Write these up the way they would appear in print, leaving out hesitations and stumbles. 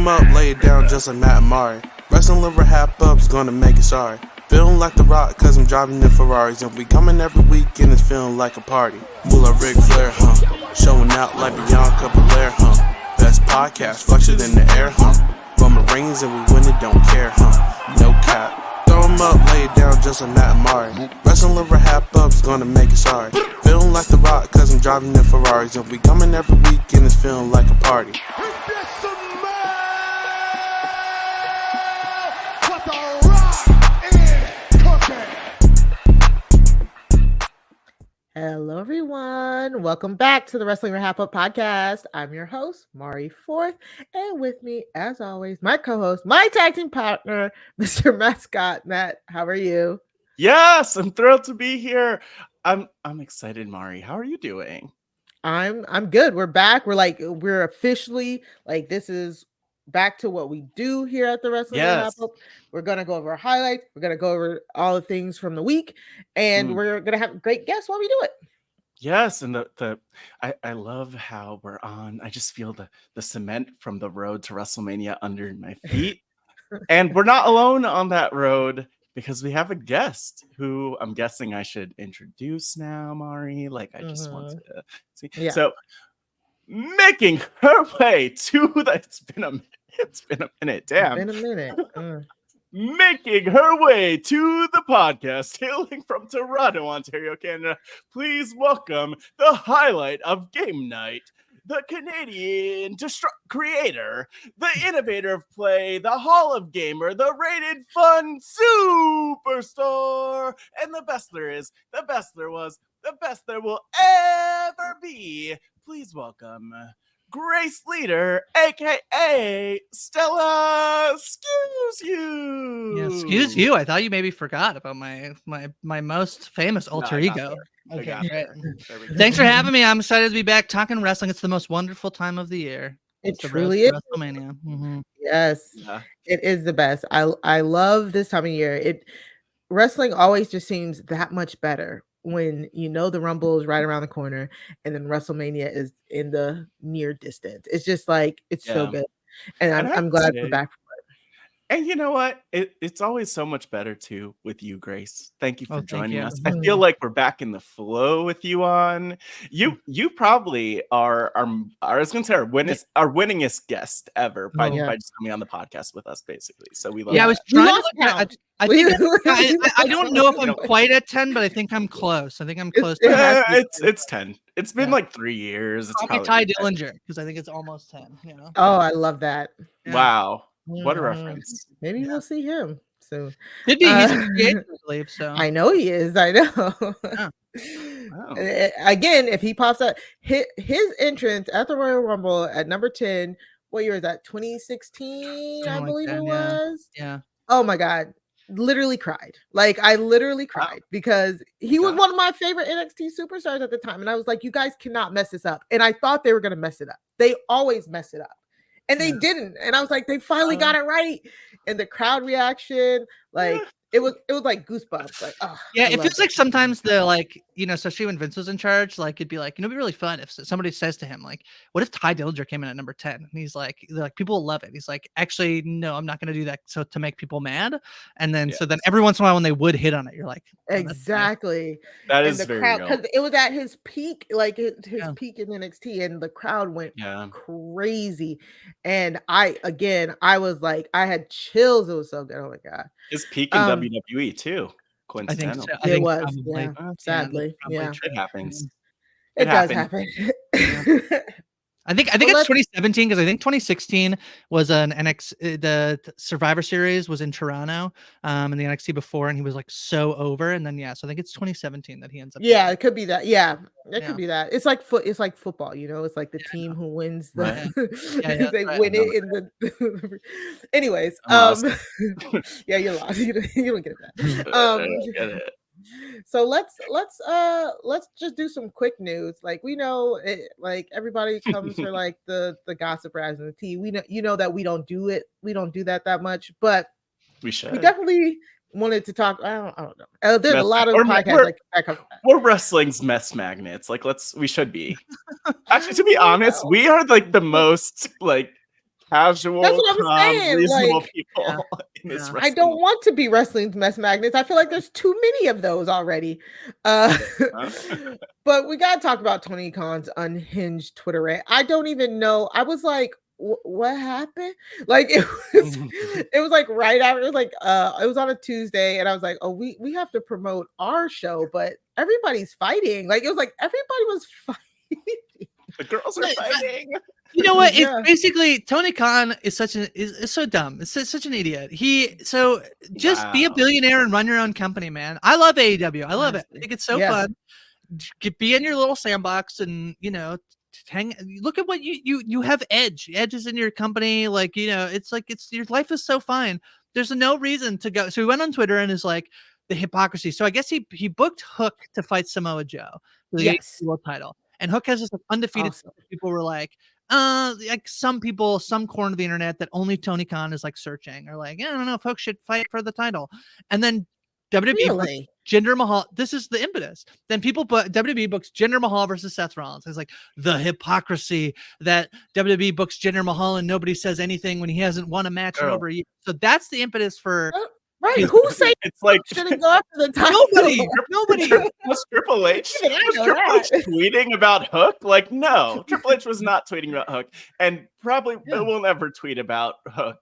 'em up, lay it down just like Matt and Mari. Wrestling liver RHAPUp's gonna make it sorry. Feeling like The Rock, cause I'm driving in Ferraris. And we coming every week and it's feeling like a party. Moolah Ric Flair, showing out like Bianca, Belair, Best podcast, flush it in the air, Roman Reigns and we win it, don't care, No cap. Throw 'em up, lay it down just like Matt and Mari. Wrestling liver RHAPUp's gonna make it sorry. Feeling like The Rock, cause I'm driving in Ferraris. And we coming every week and it's feeling like a party. Hello, everyone. Welcome back to the Wrestling RHAPUp podcast. I'm your host, Mari Forth, and with me, as always, my co-host, my tag team partner, Mr. Mascot. Matt, how are you? Yes, I'm thrilled to be here. I'm excited, Mari. How are you doing? I'm good. We're back. We're officially this is back to what we do here at the Wrestling RHAPUp. We're gonna go over our highlights. We're gonna go over all the things from the week, and we're gonna have great guests while we do it. Yes, and I love how we're on. I just feel the cement from the road to WrestleMania under my feet, and we're not alone on that road because we have a guest who I'm guessing I should introduce now, Mari. Like I just want to see. Yeah. So making her way to the it's been a minute. Damn. It's been a minute. Making her way to the podcast, hailing from Toronto, Ontario, Canada. Please welcome the highlight of game night, the Canadian creator, the innovator of play, the Hall of Gamer, the rated fun superstar, and the best there is, the best there was, the best there will ever be. Please welcome Grace Leeder, aka Stella. Excuse you. Yeah, excuse you. I thought you maybe forgot about my most famous alter ego. Okay, great. Thanks for having me. I'm excited to be back talking wrestling. It's the most wonderful time of the year. It truly is. WrestleMania. Mm-hmm. Yes, It is the best. I love this time of year. Wrestling always just seems that much better when the Rumble is right around the corner and then WrestleMania is in the near distance. It's just it's so good. And I'm glad we're back for it. And you know what? It's always so much better too with you, Grace. Thank you for joining us. Mm-hmm. I feel like we're back in the flow with you on. You probably are I was gonna say our winningest guest ever by just coming on the podcast with us, basically. So we love I was trying I don't know if I'm quite at 10, but I think I'm close. It's 10. It's been like 3 years. It's probably Ty Dillinger because I think it's almost 10. Oh, I love that. Yeah. Wow. What a reference. Maybe we'll see him soon. Could be. He's a creator, I believe so. I know he is. I know. Wow. Again, if he pops up, his entrance at the Royal Rumble at number 10, what year is that? 2016, I believe it was. Yeah. Oh my God. Literally cried. I literally cried because he was one of my favorite NXT superstars at the time. And I was like, you guys cannot mess this up. And I thought they were going to mess it up. They always mess it up. And they didn't. And I was like, they finally got it right. And the crowd reaction, it was like goosebumps. It feels like sometimes especially when Vince was in charge, it'd be it'd be really fun if somebody says to him, what if Ty Dillinger came in at number 10? And he's they're like, people will love it. He's like, actually, no, I'm not going to do that. So to make people mad. And then, so then every once in a while when they would hit on it, you're like, exactly. That is very real. Because it was at his peak, his peak in NXT, and the crowd went crazy. And I was like, I had chills. It was so good. Oh my God. His peak in WWE too. Coincidental. I think it was. probably, Sadly. It happens. It does happen. I think it's 2017 because I think 2016 was an the Survivor Series was in Toronto, and the NXT before, and he was so over, and then so I think it's 2017 that he ends up. Yeah, it could be that. Yeah, it could be that. It's like It's like football, It's like the team who wins the. They win it in the. Anyways, yeah, you're lost. You don't get that. So let's just do some quick news. We know it, everybody comes for the gossip rags and the tea. We know that we don't do it. We don't do that much, but we should. We definitely wanted to talk. I don't know. There's a lot of podcasts we're wrestling's mess magnets. We should be. Actually, to be honest, we are the most casual, That's what I'm calm, saying. reasonable Like, people in this I wrestling. don't want to be wrestling's mess magnets. I feel like there's too many of those already. But we gotta talk about Tony Khan's unhinged Twitter rant. I don't even know. I was like, what happened? Like it was like right after, it was like it was on a Tuesday, and I was like, oh, we have to promote our show, but everybody's fighting. Like it was like everybody was fighting. The girls are fighting. You know what? Yeah. It's basically Tony Khan is is so dumb. It's such an idiot. Just be a billionaire and run your own company, man. I love AEW. I love it. I think it's so fun. Be in your little sandbox and hang. Look at what you have. Edge is in your company. Like it's like your life is so fine. There's no reason to go. So he went on Twitter and is like the hypocrisy. So I guess he booked Hook to fight Samoa Joe for the AEW World Title, and Hook has this undefeated. Awesome. People were like some people, some corner of the internet that only Tony Khan is like searching or like, I don't know if Hook should fight for the title. And then WWE Jinder Mahal. This is the impetus. Then WWE books Jinder Mahal versus Seth Rollins. It's like the hypocrisy that WWE books Jinder Mahal and nobody says anything when he hasn't won a match in over a year. So that's the impetus for. Right, who say it's like shouldn't go after the title? Nobody. Was Triple H tweeting about Hook? Like, no, Triple H was not tweeting about Hook, and probably will never tweet about Hook.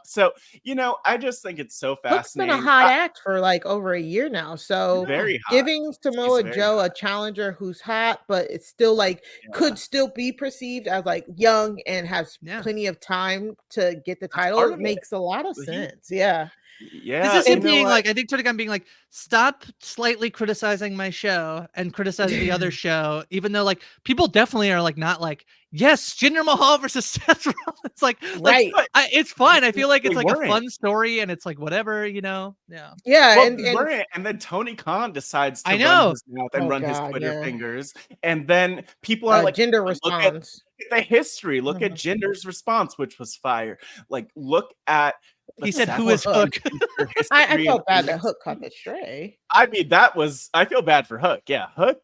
So I just think it's so fascinating. Hook's been a hot act for like over a year now. So very hot. Giving Samoa Joe a challenger who's hot, but it's still like could still be perceived as like young and has plenty of time to get the title. It makes a lot of sense. Yeah. This is being like, I think Tony Khan being like, stop slightly criticizing my show and criticizing the other show, even though like people definitely are like not like, yes, Jinder Mahal versus Seth Rollins. Like it's fine. I feel like it's like a fun story and it's like whatever, Yeah. And then Tony Khan decides to run his mouth and run his Twitter fingers, and then people are like, Jinder responds. Look at the history. Look at Jinder's response, which was fire. Like, look at. He said, "Who is Hook?" I felt bad that Hook caught the stray. I mean, I feel bad for Hook. Yeah, Hook.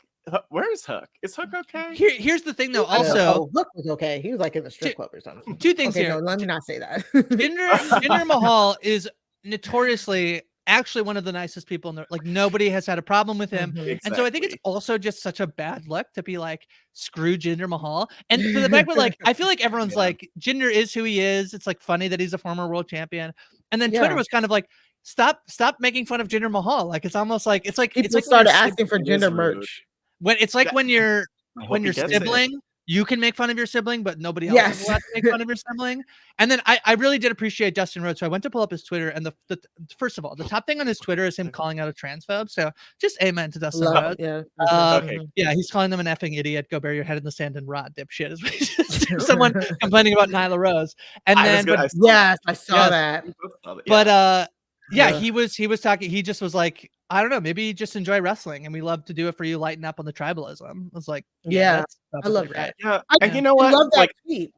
Where's Hook? Is Hook okay? Here's the thing, though. Also, Hook was okay. He was like in the strip club or something. Two things here. No, let me not say that. Jinder Mahal is notoriously actually one of the nicest people in there. Like nobody has had a problem with him. And so I think it's also just such a bad look to be like, screw Jinder Mahal. And to the fact where like, I feel like everyone's like, Jinder is who he is. It's like funny that he's a former world champion. And then Twitter was kind of like, stop making fun of Jinder Mahal. Like, it's almost like, it's like started asking for Jinder merch. When it's like when your sibling, you can make fun of your sibling, but nobody else is allowed to make fun of your sibling. And then I really did appreciate Dustin Rhodes. So I went to pull up his Twitter, and the first of all, the top thing on his Twitter is him calling out a transphobe. So just amen to Dustin Rhodes. Yeah, he's calling them an effing idiot. Go bury your head in the sand and rot, dipshit. Is someone complaining about Nyla Rose. And then, I saw that. But he was talking. He just was like, I don't know, maybe you just enjoy wrestling and we love to do it for you, lighten up on the tribalism. I was like, I love that. Yeah. And you know what? I love that tweet,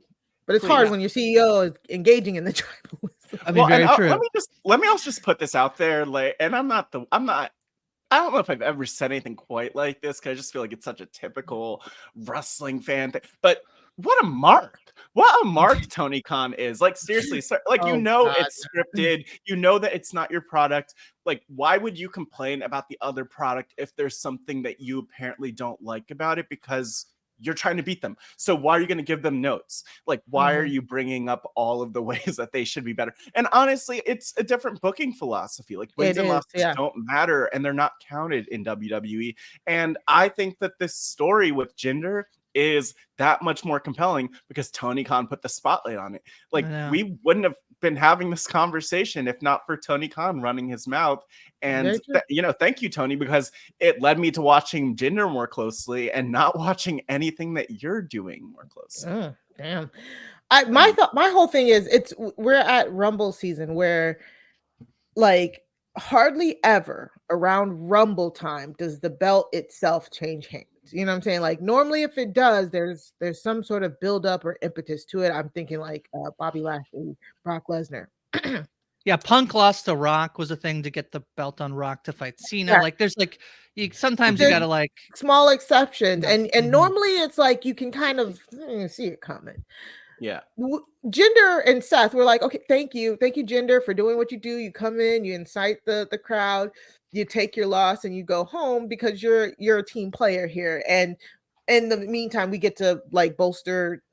but it's hard when your CEO is engaging in the tribalism. I mean, very true. Let me also just put this out there. Like, and I don't know if I've ever said anything quite like this, because I just feel like it's such a typical wrestling fan thing. But what a mark. What a mark Tony Khan is. Like, seriously, like, it's scripted. You know that it's not your product. Like, why would you complain about the other product if there's something that you apparently don't like about it? Because you're trying to beat them. So why are you going to give them notes? Like, why are you bringing up all of the ways that they should be better? And honestly, it's a different booking philosophy. Like, wins and losses don't matter, and they're not counted in WWE. And I think that this story with Jinder is that much more compelling because Tony Khan put the spotlight on it. Like, we wouldn't have been having this conversation if not for Tony Khan running his mouth. And thank you, Tony, because it led me to watching Jinder more closely and not watching anything that you're doing more closely. Damn. My whole thing is we're at Rumble season where like hardly ever around Rumble time does the belt itself change hands. You know what I'm saying? Like, normally if it does, there's some sort of build up or impetus to it. I'm thinking like Bobby Lashley, Brock Lesnar. Yeah, Punk lost to Rock was a thing to get the belt on Rock to fight Cena. Yeah. Like, there's like sometimes you gotta like small exceptions, and normally it's like you can kind of see it coming. Yeah. Jinder and Seth were like, okay, thank you, Jinder, for doing what you do. You come in, you incite the crowd, you take your loss, and you go home because you're a team player here. And in the meantime, we get to like bolster.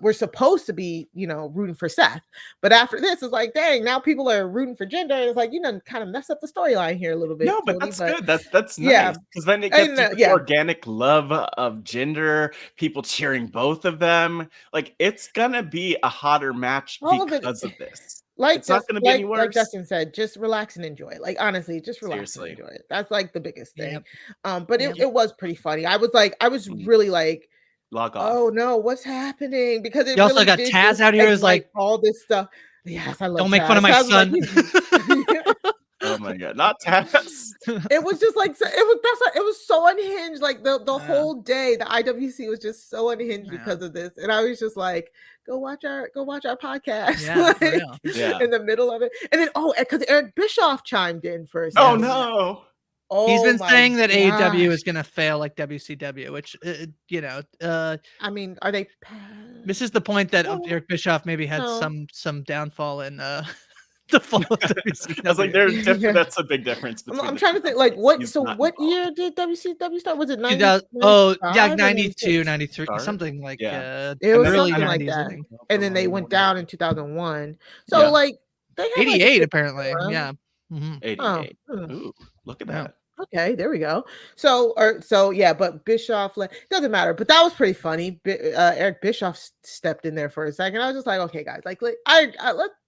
We're supposed to be, rooting for Seth, but after this, it's like, dang, now people are rooting for Jinder. It's like, kind of mess up the storyline here a little bit. No, but Cody, that's good. That's yeah, nice because then it gets the organic love of Jinder, people cheering both of them. Like it's gonna be a hotter match because of this. It's not gonna be any worse. Like Justin said, just relax and enjoy it. Like honestly, just relax and enjoy it. That's like the biggest thing. But it was pretty funny. I was really like, log off. Oh no, what's happening? Because it you also got Taz out here who's like all this stuff. Yes, I love. Don't make fun of my son. Oh my god, not Taz. It was just like it was so unhinged. Like the whole day, the IWC was just so unhinged because of this, and I was just like, go watch our podcast. In the middle of it, and then because Eric Bischoff chimed in first. Oh no. He's been saying that AEW is going to fail like WCW, which, I mean, are they? This is the point that Eric Bischoff maybe had some downfall in the fall of WCW. I was like, that's a big difference. I'm trying to think, like, what year did WCW start? Was it 92, 93, something like it was early something 90s, like that. And then they went down in 2001. So, like, they had 88 apparently. Yeah. 88. Ooh, look at that. Okay, there we go. So but Bischoff doesn't matter. But that was pretty funny. Eric Bischoff stepped in there for a second. I was just like, okay, guys, like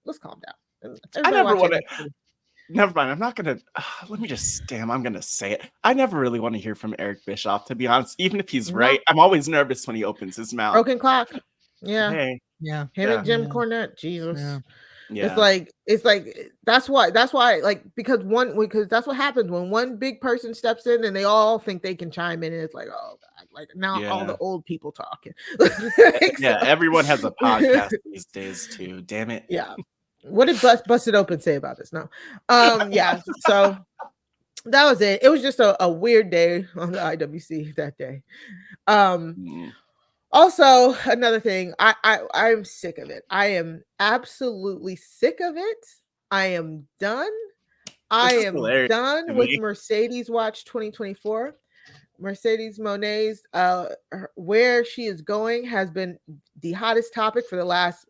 let's calm down. I never want to. Never mind. I'm not gonna. Let me just. Damn, I'm gonna say it. I never really want to hear from Eric Bischoff, to be honest. Even if he's right, I'm always nervous when he opens his mouth. Broken clock. Yeah. Hey. Yeah. Him and Jim Cornette. Jesus. Yeah. It's like that's why like because that's what happens when one big person steps in and they all think they can chime in and it's like, oh god, like now all the old people talking. Everyone has a podcast these days too. Damn it. Yeah. What did Busted Open say about this? No. So that was it. It was just a weird day on the IWC that day. Also, another thing, I'm sick of it. I am absolutely sick of it. I am done. I am done with Mercedes Watch 2024. Mercedes Mone's where she is going has been the hottest topic for the last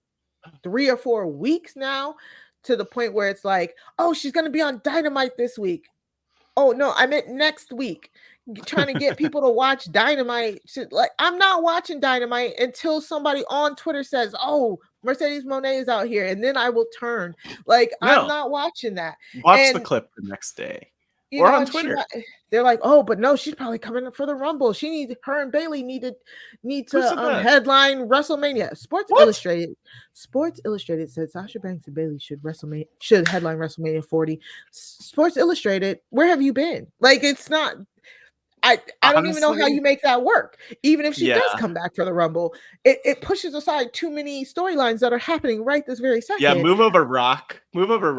3 or 4 weeks now, to the point where it's like, oh, she's going to be on Dynamite this week. Oh no, I meant next week. Trying to get people to watch Dynamite. Like, I'm not watching Dynamite until somebody on Twitter says, oh, Mercedes Mone is out here, and then I will turn. Like, I'm not watching that. Watch the clip the next day. Or on Twitter. They're like, oh, but no, she's probably coming up for the Rumble. Her and Bayley need to headline WrestleMania. Sports Illustrated said Sasha Banks and Bayley should headline WrestleMania 40. Sports Illustrated, where have you been? Like, it's not. I don't even know how you make that work. Even if she does come back for the Rumble, it pushes aside too many storylines that are happening right this very second. Yeah, move over Rock. Move over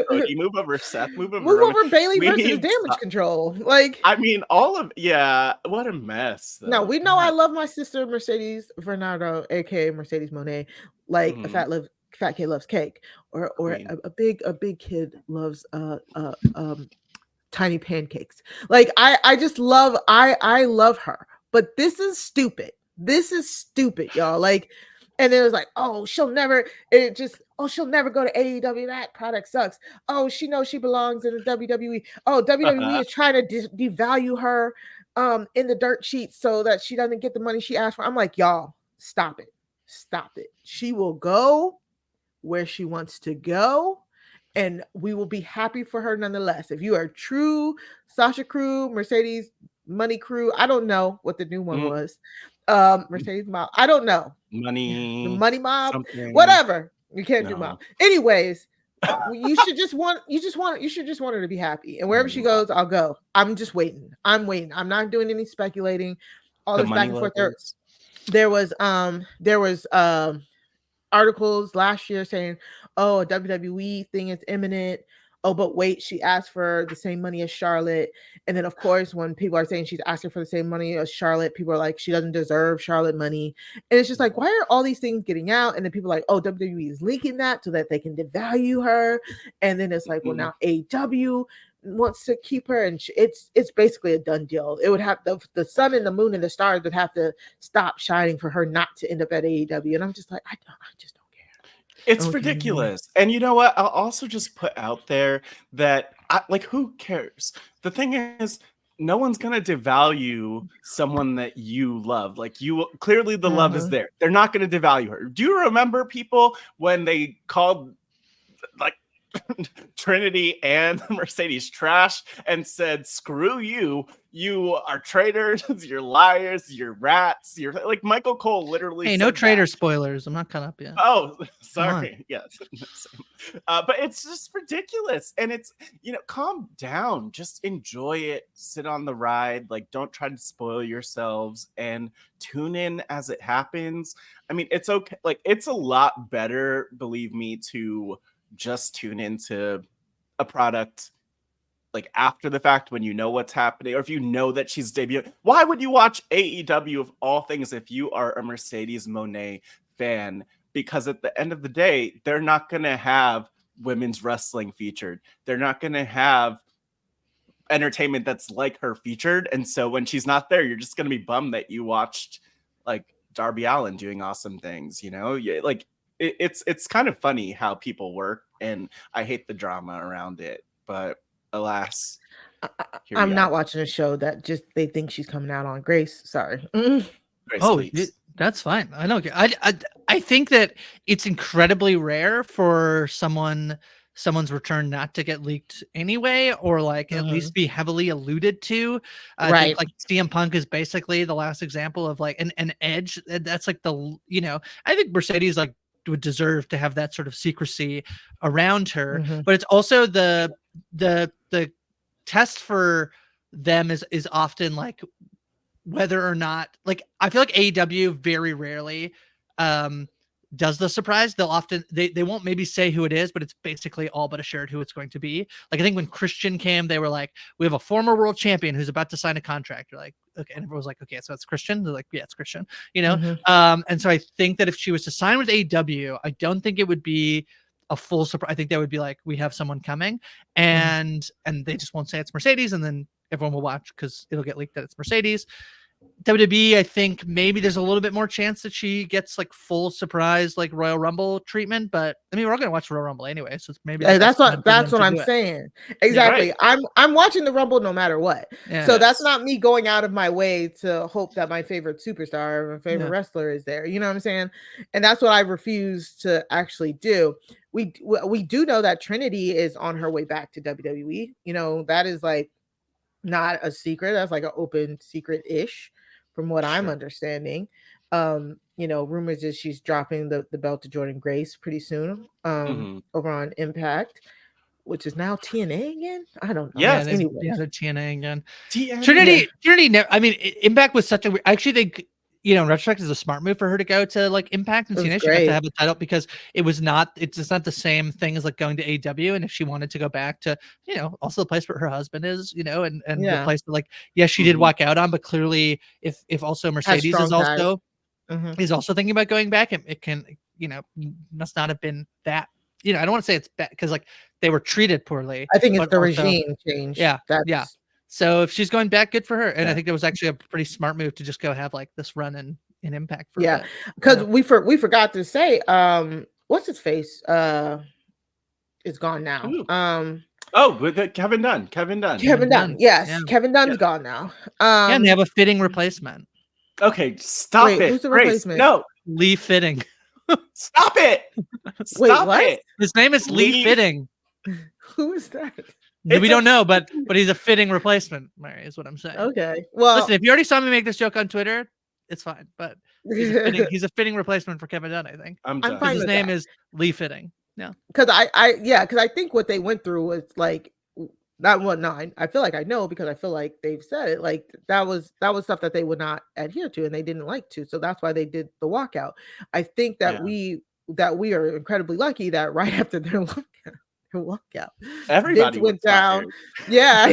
Cody. Move over Seth. Move over Bayley versus Damage Control. Like, I mean, what a mess. Though. No, we know I love my sister Mercedes Bernardo, aka Mercedes Mone, like a fat kid loves cake, or a big kid loves tiny pancakes. Like I just love I love her, but this is stupid. Y'all. Like, and it was like, oh, she'll never go to AEW. That product sucks. Oh, she knows she belongs in the WWE. Oh, WWE is trying to devalue her in the dirt sheets so that she doesn't get the money she asked for. I'm like, y'all, stop it. She will go where she wants to go, and we will be happy for her nonetheless. If you are true Sasha crew, Mercedes Money crew, I don't know what the new one was. Mercedes Mob, I don't know. The Money Mob, something. Whatever. You can't do Mob. Anyways, you should just want her to be happy. And wherever she goes, I'll go. I'm just waiting. I'm I'm not doing any speculating. All this back and forth. There was articles last year saying, oh, a WWE thing is imminent. oh, but wait, she asked for the same money as Charlotte. And then, of course, when people are saying she's asking for the same money as Charlotte, people are like, she doesn't deserve Charlotte money. And it's just like, why are all these things getting out? And then people are like, oh, WWE is leaking that so that they can devalue her. And then it's like, well, now AEW wants to keep her, and it's basically a done deal. It would have the sun and the moon and the stars would have to stop shining for her not to end up at AEW. And I'm just like, I just don't care. It's ridiculous. And you know what? I'll also just put out there that who cares? The thing is, no one's gonna devalue someone that you love. Like, you clearly the love is there. They're not gonna devalue her. Do you remember people when they called like Trinity and Mercedes trash and said, screw you, you are traitors, you're liars, you're rats, you're like Michael Cole literally hey, said no traitor that. spoilers, I'm not caught up yet. Oh, sorry. Yes. But it's just ridiculous. And it's, calm down, just enjoy it, sit on the ride, like, don't try to spoil yourselves and tune in as it happens. I mean, it's okay, like, it's a lot better, believe me, to just tune into a product like after the fact when you know what's happening, or if you know that she's debuting. Why would you watch AEW of all things if you are a Mercedes Mone fan? Because at the end of the day, they're not going to have women's wrestling featured. They're not going to have entertainment that's like her featured. And so when she's not there, you're just going to be bummed that you watched like Darby Allin doing awesome things, like it's kind of funny how people work, and I hate the drama around it, but alas, I'm not watching a show that just they think she's coming out on. Grace, sorry. Grace, that's fine. I don't care. I think that it's incredibly rare for someone's return not to get leaked anyway, or like at least be heavily alluded to. I think like CM Punk is basically the last example of like an edge. That's like I think Mercedes like would deserve to have that sort of secrecy around her, but it's also the test for them is often like whether or not, like, I feel like AEW very rarely does the surprise. They'll often they won't maybe say who it is, but it's basically all but assured who it's going to be. Like, I think when Christian came, they were like, we have a former world champion who's about to sign a contract. You're like, okay, and everyone was like, okay, so it's Christian. They're like, yeah, it's Christian, and so I think that if she was to sign with AEW, I don't think it would be a full surprise. I think that would be like, we have someone coming, and they just won't say it's Mercedes, and then everyone will watch because it'll get leaked that it's Mercedes. WWE, I think maybe there's a little bit more chance that she gets like full surprise, like Royal Rumble treatment. But I mean, we're all gonna watch Royal Rumble anyway, so it's maybe that's what I'm saying. Exactly. Yeah, right. I'm watching the Rumble no matter what. Yeah. So that's not me going out of my way to hope that my favorite superstar or my favorite wrestler is there. You know what I'm saying? And that's what I refuse to actually do. We do know that Trinity is on her way back to WWE. That is like not a secret. That's like an open secret-ish from what I'm understanding. Rumors is she's dropping the belt to Jordynne Grace pretty soon over on Impact, which is now TNA again. I don't know. Yeah, anyway. They're TNA again. Trinity. I mean, Impact was such a. I actually think, in retrospect, it's a smart move for her to go to like Impact and TNA. She got to have a title because it's not the same thing as like going to AEW. And if she wanted to go back to, also the place where her husband is, and the place that, like, yes, she did walk out on, but clearly if also Mercedes is also thinking about going back, it can, must not have been that. I don't want to say it's bad because like they were treated poorly. I think it's the regime change. Yeah. So if she's going back, good for her. And I think that was actually a pretty smart move to just go have like this run in Impact for a bit. Because we forgot to say, what's his face? Is gone now. With Kevin Dunn. Kevin Dunn. Yes. Yeah. Kevin Dunn's gone now. And they have a fitting replacement. Okay, stop it. Who's the replacement? No. Lee Fitting. Stop it. Stop it. His name is Lee Fitting. Who is that? We don't know, but he's a fitting replacement, Mary, is what I'm saying. Okay. Well, listen, if you already saw me make this joke on Twitter, it's fine. But he's a fitting replation for Kevin Dunn, I think. I'm done. fine. His name is Lee Fitting. Yeah. Because I think what they went through was like that one. No, I feel like I know because I feel like they've said it. Like that was stuff that they would not adhere to and they didn't like to. So that's why they did the walkout. I think that we are incredibly lucky that right after their walkout, her walkout. Everybody Vince went was down. fired. Yeah.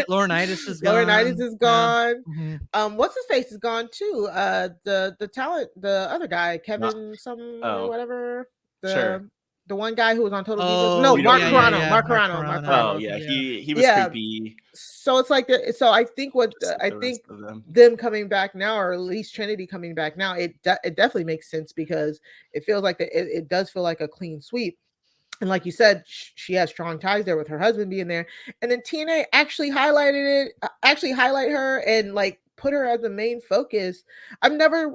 Laurinaitis is gone. Laurinaitis is gone. Yeah. Mm-hmm. What's his face is gone too. The talent, the other guy, Kevin or whatever. The one guy who was on Total Divas. No, Mark Carrano. Mark Carrano. Oh yeah, he was creepy. So it's like so I think them coming back now, or at least Trinity coming back now, it definitely makes sense, because it feels like it does feel like a clean sweep. And like you said, she has strong ties there with her husband being there. And then TNA actually highlight her and like put her as the main focus. I've never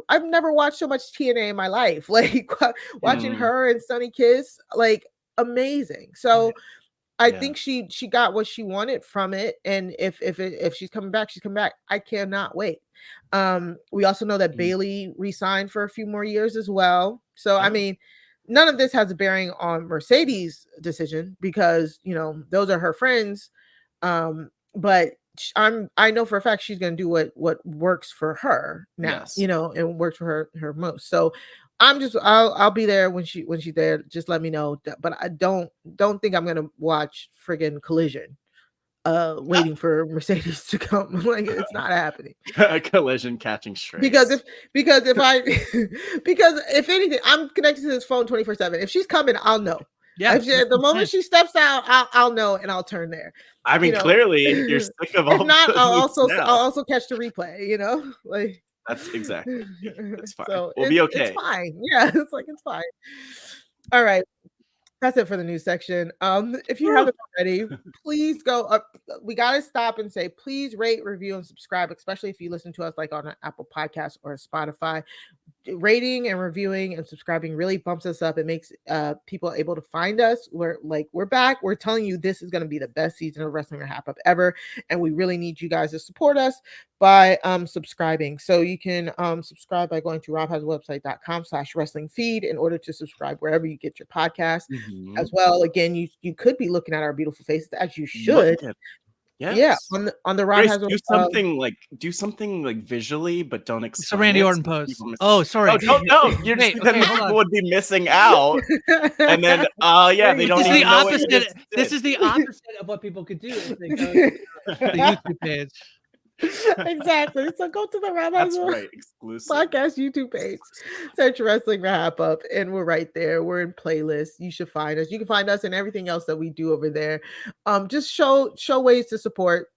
watched so much TNA in my life. Like watching her and Sunny Kiss, like amazing. So I think she got what she wanted from it. And if she's coming back, she's coming back. I cannot wait. We also know that Bayley re-signed for a few more years as well. So I mean, none of this has a bearing on Mercedes' decision, because those are her friends. But I know for a fact she's going to do what works for her now. And works for her most. So I'll be there when she's there. Just let me know. But I don't think I'm going to watch friggin' Collision. Waiting for Mercedes to come. Like, it's not happening. Collision catching strays. Because if anything, I'm connected to this phone 24/7. If she's coming, I'll know. Yeah. The moment she steps out, I'll know, and I'll turn there. I mean, clearly you're sick of all. If not, I'll also catch the replay. Like that's exactly. It's fine. So we'll be okay. It's fine. Yeah, it's fine. All right. That's it for the news section. If you haven't already, please go up. We got to stop and say, please rate, review, and subscribe, especially if you listen to us like on an Apple Podcast or a Spotify. Rating and reviewing and subscribing really bumps us up. It makes people able to find us. We're back. We're telling you this is going to be the best season of Wrestling RHAPup ever, and we really need you guys to support us by subscribing. So you can subscribe by going to robhaswebsite.com/wrestling feed in order to subscribe wherever you get your podcast. As well. Again, you could be looking at our beautiful faces, as you should. Yes. Yeah, on the Rob has do something like visually, but don't explain. It's a Randy Orton pose. Oh, sorry. No, you're just people would be missing out, and then they don't. This is the opposite of what people could do if they go to the YouTube page. Exactly. So go to the Rob exclusive podcast YouTube page, search Wrestling RHAPup, and we're right there. We're in playlists. You should find us. You can find us and everything else that we do over there. Just show ways to support,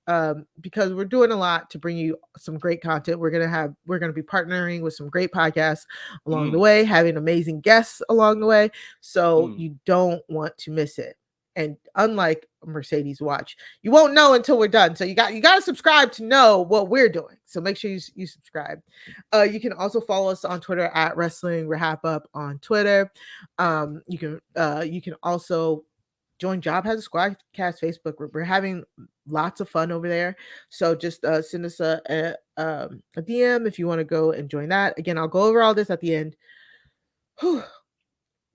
because we're doing a lot to bring you some great content. We're gonna be partnering with some great podcasts along the way, having amazing guests along the way. So you don't want to miss it. And unlike Mercedes Watch, you won't know until we're done. So you got to subscribe to know what we're doing. So make sure you subscribe. You can also follow us on Twitter at Wrestling RHAPup on Twitter. You can also join Job Has a Squadcast Facebook group. We're having lots of fun over there. So just send us a DM if you want to go and join that. Again, I'll go over all this at the end. Whew.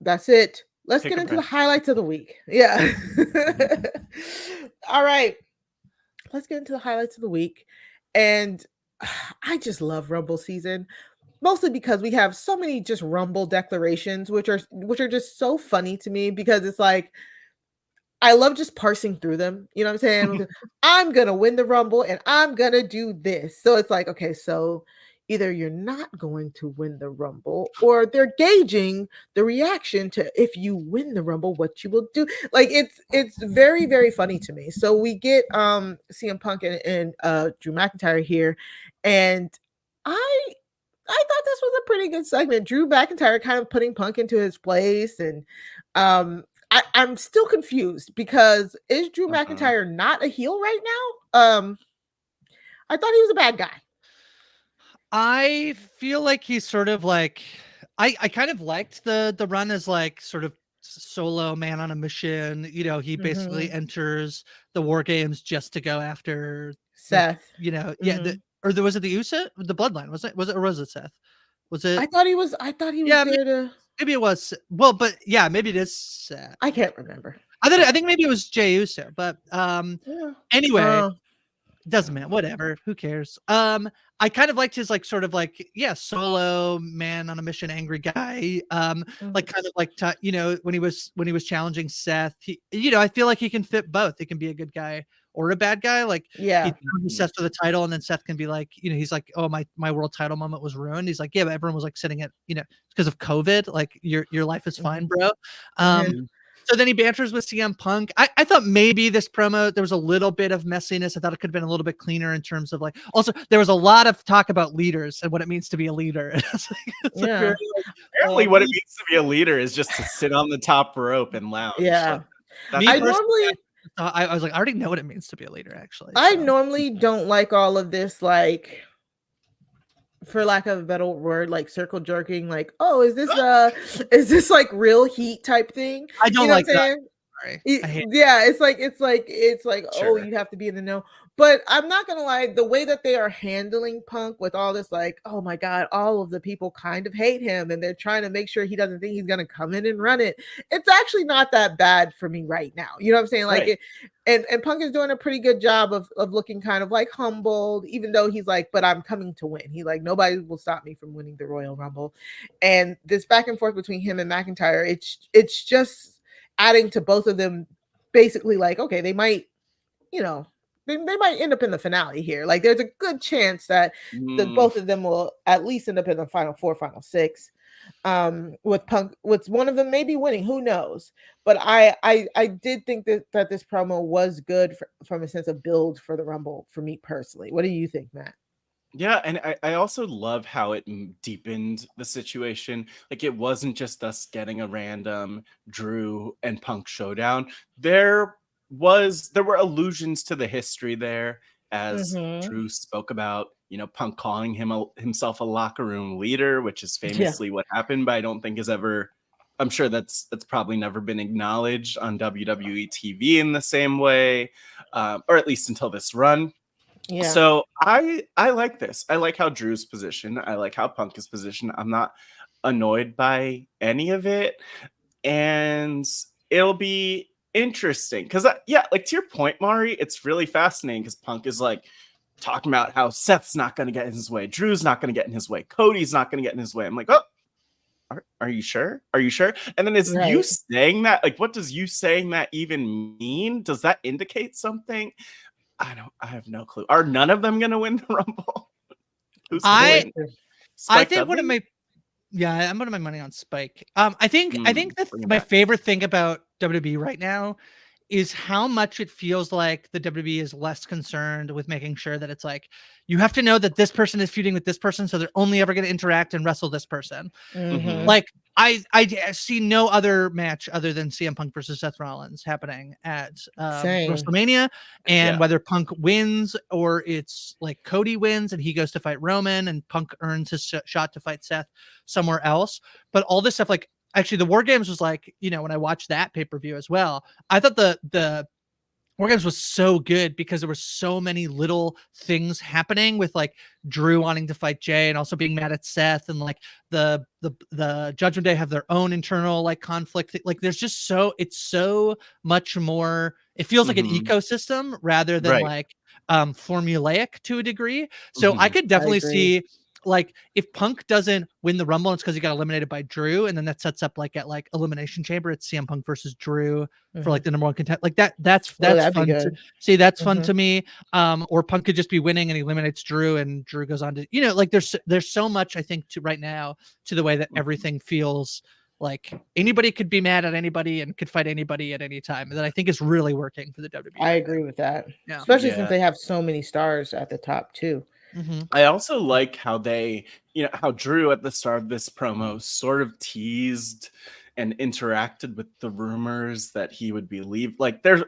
That's it. Let's get into the highlights of the week. Yeah. All right. Let's get into the highlights of the week. And I just love Rumble season, mostly because we have so many just Rumble declarations, which are just so funny to me, because it's like, I love just parsing through them. You know what I'm saying? I'm going to win the Rumble and I'm going to do this. So it's like, okay, so either you're not going to win the Rumble, or they're gauging the reaction to if you win the Rumble, what you will do. Like it's very, very funny to me. So we get CM Punk and Drew McIntyre here, and I thought this was a pretty good segment. Drew McIntyre kind of putting Punk into his place, and I'm still confused, because is Drew McIntyre not a heel right now? I thought he was a bad guy. I feel like he's sort of like, I kind of liked the run as like sort of solo man on a mission. He basically enters the War Games just to go after Seth. Was it the USA, the Bloodline? Was it or was it Seth? Was it? I thought he was there to. Maybe it was. Well, but yeah, maybe it is Seth. I can't remember. I think maybe it was Jey Uso, but anyway. Doesn't matter. Whatever. Who cares? I kind of liked his like sort of like solo man on a mission, angry guy. Like kind of like when he was challenging Seth. He I feel like he can fit both. He can be a good guy or a bad guy. Like he challenges Seth for the title, and then Seth can be like, he's like, oh my world title moment was ruined. He's like, yeah, but everyone was like sitting at because of COVID. Like your life is fine, bro. So then he banters with CM Punk. I thought maybe this promo, there was a little bit of messiness. I thought it could have been a little bit cleaner in terms of like, also there was a lot of talk about leaders and what it means to be a leader. Apparently what it means to be a leader is just to sit on the top rope and lounge. Yeah. Like, I normally, I was like, I already know what it means to be a leader, actually. I normally don't like all of this, like, for lack of a better word, like circle jerking, like, oh, is this like real heat type thing? I don't like that. It's like oh, you have to be in the know. But I'm not gonna lie, the way that they are handling Punk with all this, like, oh my god, all of the people kind of hate him and they're trying to make sure he doesn't think he's gonna come in and run it. It's actually not that bad for me right now. You know what I'm saying? Like and Punk is doing a pretty good job of looking kind of like humbled, even though he's like, but I'm coming to win. He like, nobody will stop me from winning the Royal Rumble. And this back and forth between him and McIntyre, it's just adding to both of them basically like, okay, they might, they might end up in the finale here. Like there's a good chance that both of them will at least end up in the final 4, final 6. With Punk, with one of them maybe winning, who knows? But I did think that this promo was good from a sense of build for the Rumble for me personally. What do you think, Matt? Yeah, and I also love how it deepened the situation. Like it wasn't just us getting a random Drew and Punk showdown. There were allusions to the history there, as Drew spoke about, Punk calling himself a locker room leader, which is famously what happened, but I don't think I'm sure that's probably never been acknowledged on WWE TV in the same way, or at least until this run. Yeah. So I like this. I like how Drew's positioned. I like how Punk is positioned. I'm not annoyed by any of it, and it'll be interesting because like to your point, Mari, it's really fascinating because Punk is like talking about how Seth's not going to get in his way, Drew's not going to get in his way, Cody's not going to get in his way. I'm like, oh, are you sure? Are you sure? And then is you saying that, like, what does you saying that even mean? Does that indicate something? I have no clue. Are none of them going to win the Rumble? I think one of my I'm putting my money on Spike. I think my favorite thing about WWE right now is how much it feels like the WWE is less concerned with making sure that it's like, you have to know that this person is feuding with this person, so they're only ever going to interact and wrestle this person. Like I see no other match other than CM Punk versus Seth Rollins happening at WrestleMania, and whether Punk wins or it's like Cody wins and he goes to fight Roman and Punk earns his shot to fight Seth somewhere else. But all this stuff, like, actually, the War Games was like, when I watched that pay-per-view as well, I thought the War Games was so good because there were so many little things happening with like Drew wanting to fight Jay and also being mad at Seth, and like the Judgment Day have their own internal like conflict. Like there's just it's so much more. It feels like an ecosystem rather than like formulaic to a degree. So I could definitely see, like, if Punk doesn't win the Rumble, it's because he got eliminated by Drew, and then that sets up like at like Elimination Chamber, it's CM Punk versus Drew for like the number 1 contest. Like that's fun to see. That's fun to me. Or Punk could just be winning and he eliminates Drew, and Drew goes on to, like there's so much I think to right now to the way that everything feels like anybody could be mad at anybody and could fight anybody at any time. And that I think is really working for the WWE. I agree with that, especially since they have so many stars at the top too. I also like how they, how Drew at the start of this promo sort of teased and interacted with the rumors that he would be like there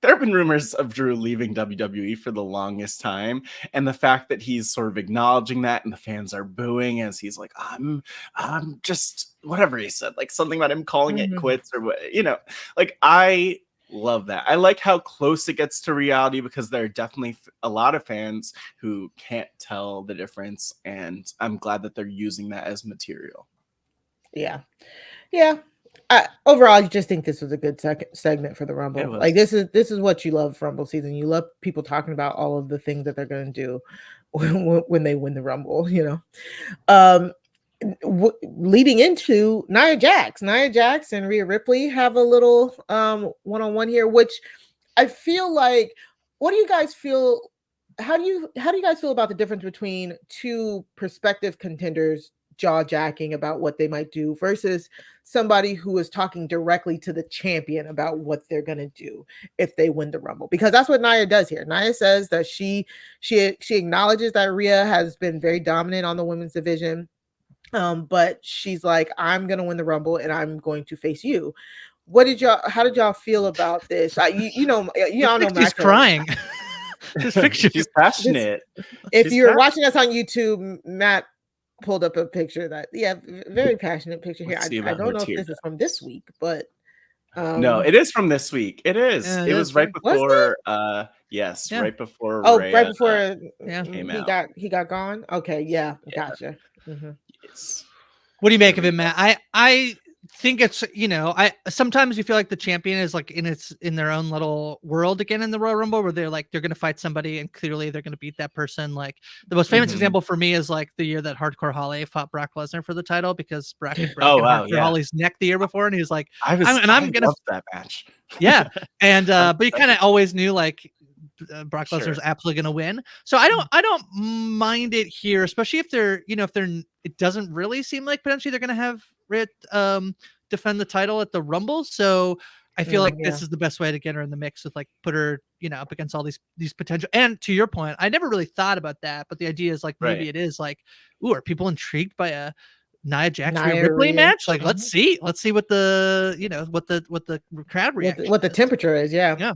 have been rumors of Drew leaving WWE for the longest time, and the fact that he's sort of acknowledging that and the fans are booing as he's like, I'm just whatever he said, like something about him calling it quits or what, like I love that. I like how close it gets to reality because there are definitely a lot of fans who can't tell the difference, and I'm glad that they're using that as material. Yeah. overall, I just think this was a good segment for the Rumble. It was. Like this is what you love Rumble season. You love people talking about all of the things that they're going to do when they win the Rumble. You know, leading into Nia Jax and Rhea Ripley have a little one-on-one here, which I feel like. What do you guys feel? How do you guys feel about the difference between two prospective contenders jaw-jacking about what they might do versus somebody who is talking directly to the champion about what they're going to do if they win the Rumble? Because that's what Nia does here. Nia says that she acknowledges that Rhea has been very dominant on the women's division, but she's like, I'm going to win the Rumble and I'm going to face you. How did y'all feel about this? Y'all know She's crying. This picture. She's passionate. If you're watching us on YouTube, Matt pulled up a picture very passionate picture here. I don't know if this is from this week, but no, it is from this week. It is. Yeah, it was right before. Yeah. Right before. Right before he got gone. Okay, yeah. Gotcha. Mm-hmm. Yes. What do you make of it, Matt? I think it's, I sometimes you feel like the champion is like in their own little world again in the Royal Rumble, where they're going to fight somebody and clearly they're going to beat that person. Like the most famous example for me is like the year that Hardcore Holly fought Brock Lesnar for the title, because Brock had broken Holly's neck the year before, and he was like, I'm gonna love that match. Yeah, and but you kind of always knew like Brock Lesnar's absolutely going to win. So I don't mind it here, especially if they're, it doesn't really seem like potentially they're going to have Rhea defend the title at the Rumble. So I feel like this is the best way to get her in the mix, with like put her, up against all these potential. And to your point, I never really thought about that, but the idea is like, maybe it is like, ooh, are people intrigued by a Nia Jax Ripley match? Like, let's see what the, what the crowd reaction, what the temperature is. Yeah.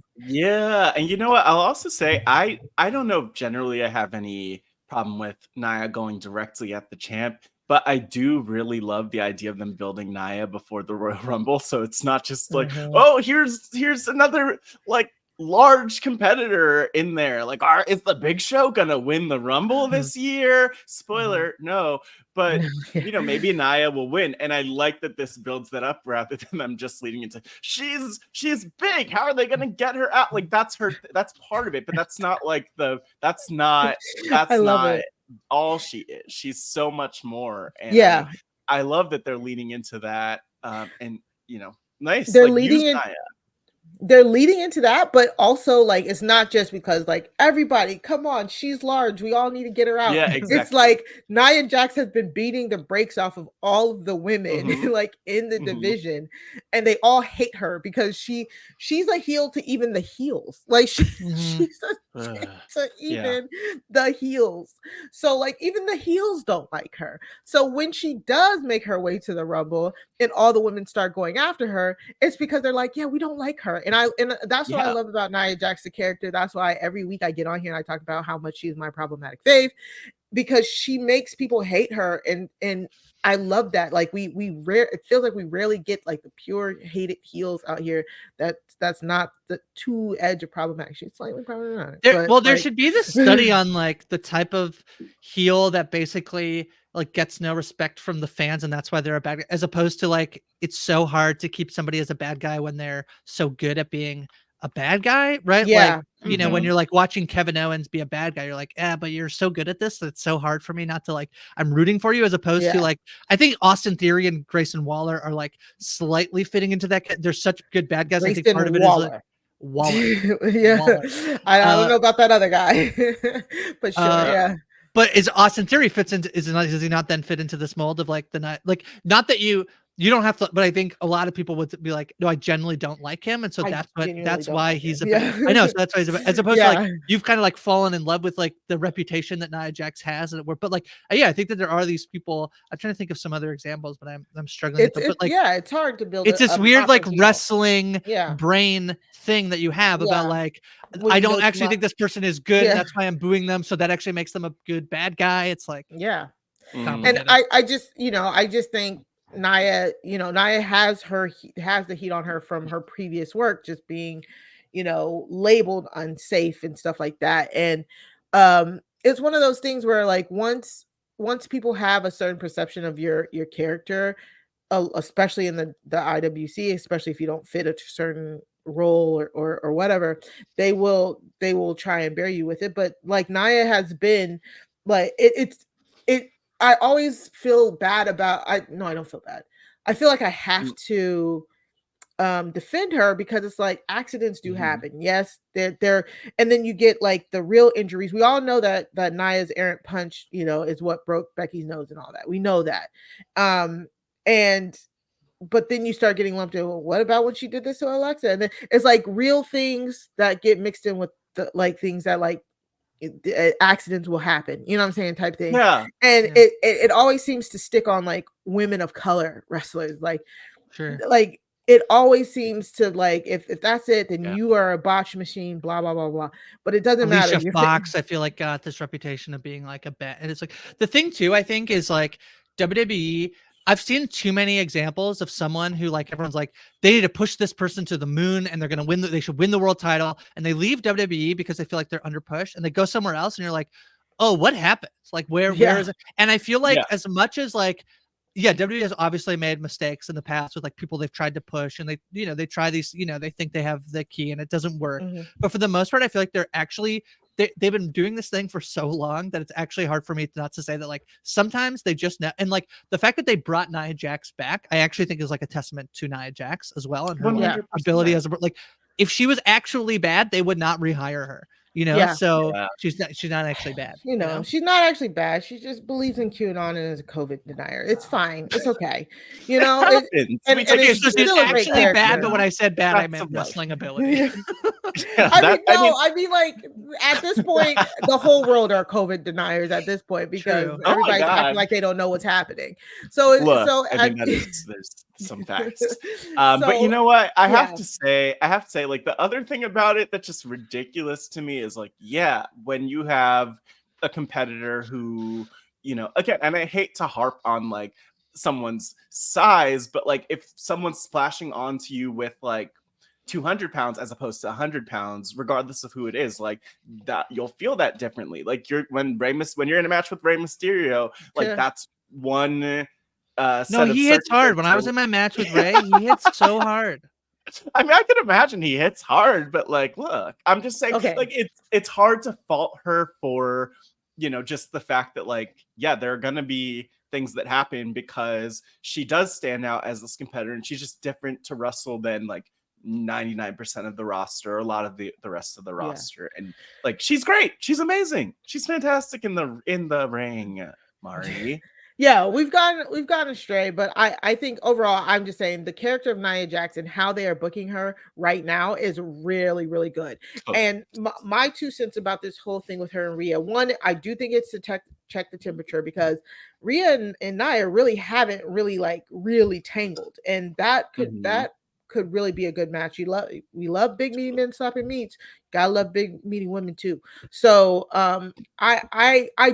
And you know what? I'll also say, I don't know if generally I have any problem with Nia going directly at the champ, but I do really love the idea of them building Nia before the Royal Rumble. So it's not just like, oh, here's another like large competitor in there. Like, is the Big Show gonna win the Rumble this year? Spoiler, no. But maybe Nia will win, and I like that this builds that up rather than them just leading into she's big. How are they gonna get her out? Like that's part of it, but that's not like that's not all she is. She's so much more. And I love that they're leading into that. And nice. They're they're leading into that, but also like it's not just because like everybody, come on, she's large, we all need to get her out. Yeah, exactly. It's like Nia Jax has been beating the brakes off of all of the women like in the division, and they all hate her because she's a heel to even the heels. Like she's to even the heels. So like even the heels don't like her. So when she does make her way to the Rumble and all the women start going after her, it's because they're like, yeah, we don't like her. And that's what I love about Nia Jax, the character. That's why every week I get on here and I talk about how much she's my problematic fave, because she makes people hate her, and I love that. Like it feels like we rarely get like the pure hated heels out here. That's not the two edge of problematic. She's slightly problematic. There should be this study on like the type of heel that basically like gets no respect from the fans, and that's why they're a bad guy, as opposed to like it's so hard to keep somebody as a bad guy when they're so good at being a bad guy, right? Yeah. Like, when you're like watching Kevin Owens be a bad guy, you're like, but you're so good at this that it's so hard for me not to like, I'm rooting for you, as opposed to like, I think Austin Theory and Grayson Waller are like slightly fitting into that. They're such good bad guys. Grayson I think part of it Waller. is like Waller. I don't know about that other guy, but sure, But is Austin Theory does he not then fit into this mold of like the night? Like, not that you don't have to, but I think a lot of people would be like, no, I generally don't like him, and so that's why he's I know, so that's why he's as opposed to like you've kind of like fallen in love with like the reputation that Nia Jax has, but like I think that there are these people. I'm trying to think of some other examples, but I'm struggling. But like it's hard to build. It's this weird like wrestling brain thing that you have about like I don't actually think this person is good. That's why I'm booing them. So that actually makes them a good bad guy. It's like and I just think Nia has the heat on her from her previous work, just being, labeled unsafe and stuff like that. And it's one of those things where like once people have a certain perception of your character, especially in the IWC, especially if you don't fit a certain role or whatever, they will try and bury you with it. But like Nia has been like it I always feel bad about I don't feel bad. I feel like I have to defend her because it's like accidents do happen. Yes, they're and then you get like the real injuries. We all know that Nia's errant punch, is what broke Becky's nose and all that. We know that. And but then you start getting lumped in. Well, what about when she did this to Alexa? And then it's like real things that get mixed in with the like things that like accidents will happen. You know what I'm saying? Type thing. Yeah. And it always seems to stick on like women of color wrestlers. Like, like it always seems to like if that's it, then you are a botch machine. Blah blah blah blah. But it doesn't matter. Alicia Fox, I feel like got this reputation of being like a bet, and it's like the thing too. I think is like WWE. I've seen too many examples of someone who like everyone's like they need to push this person to the moon and they're gonna win. They should win the world title, and they leave WWE because they feel like they're under pushed, and they go somewhere else, and you're like, oh, what happens? Like where is it? And I feel like as much as like. Yeah, WWE has obviously made mistakes in the past with like people they've tried to push, and they try these, they think they have the key and it doesn't work. But for the most part, I feel like they're actually they've been doing this thing for so long that it's actually hard for me not to say that like sometimes they just and like the fact that they brought Nia Jax back, I actually think is like a testament to Nia Jax as well and her like, ability as a like if she was actually bad, they would not rehire her. So she's not actually bad. She's not actually bad. She just believes in QAnon and is a COVID denier. It's fine. It's okay. She's actually bad, but when I said bad, I meant wrestling ability. I mean, like at this point, the whole world are COVID deniers at this point because everybody's acting like they don't know what's happening. So, I think there's some facts. But you know what? I have to say, like the other thing about it that's just ridiculous to me is like, when you have a competitor who, again, and I hate to harp on like someone's size, but like if someone's splashing onto you with like 200 pounds as opposed to 100 pounds, regardless of who it is, like that you'll feel that differently. Like when you're in a match with Rey Mysterio, like that's one. No, he hits hard. When I was in my match with Rey, he hits so hard. I mean, I can imagine he hits hard, but like, look, I'm just saying, like, it's hard to fault her for, just the fact that, like, there are gonna be things that happen because she does stand out as this competitor, and she's just different to Russell than like 99% of the roster, a lot of the rest of the roster, and like, she's great, she's amazing, she's fantastic in the ring, Mari. Yeah, we've gone astray, but I think overall, I'm just saying the character of Nia Jax and how they are booking her right now is really, really good. And my 2 cents about this whole thing with her and Rhea, one, I do think it's to check the temperature because Rhea and Nia really haven't really tangled, and that could really be a good match. We love big meaty men slapping meats. Gotta love big meaty women too. So I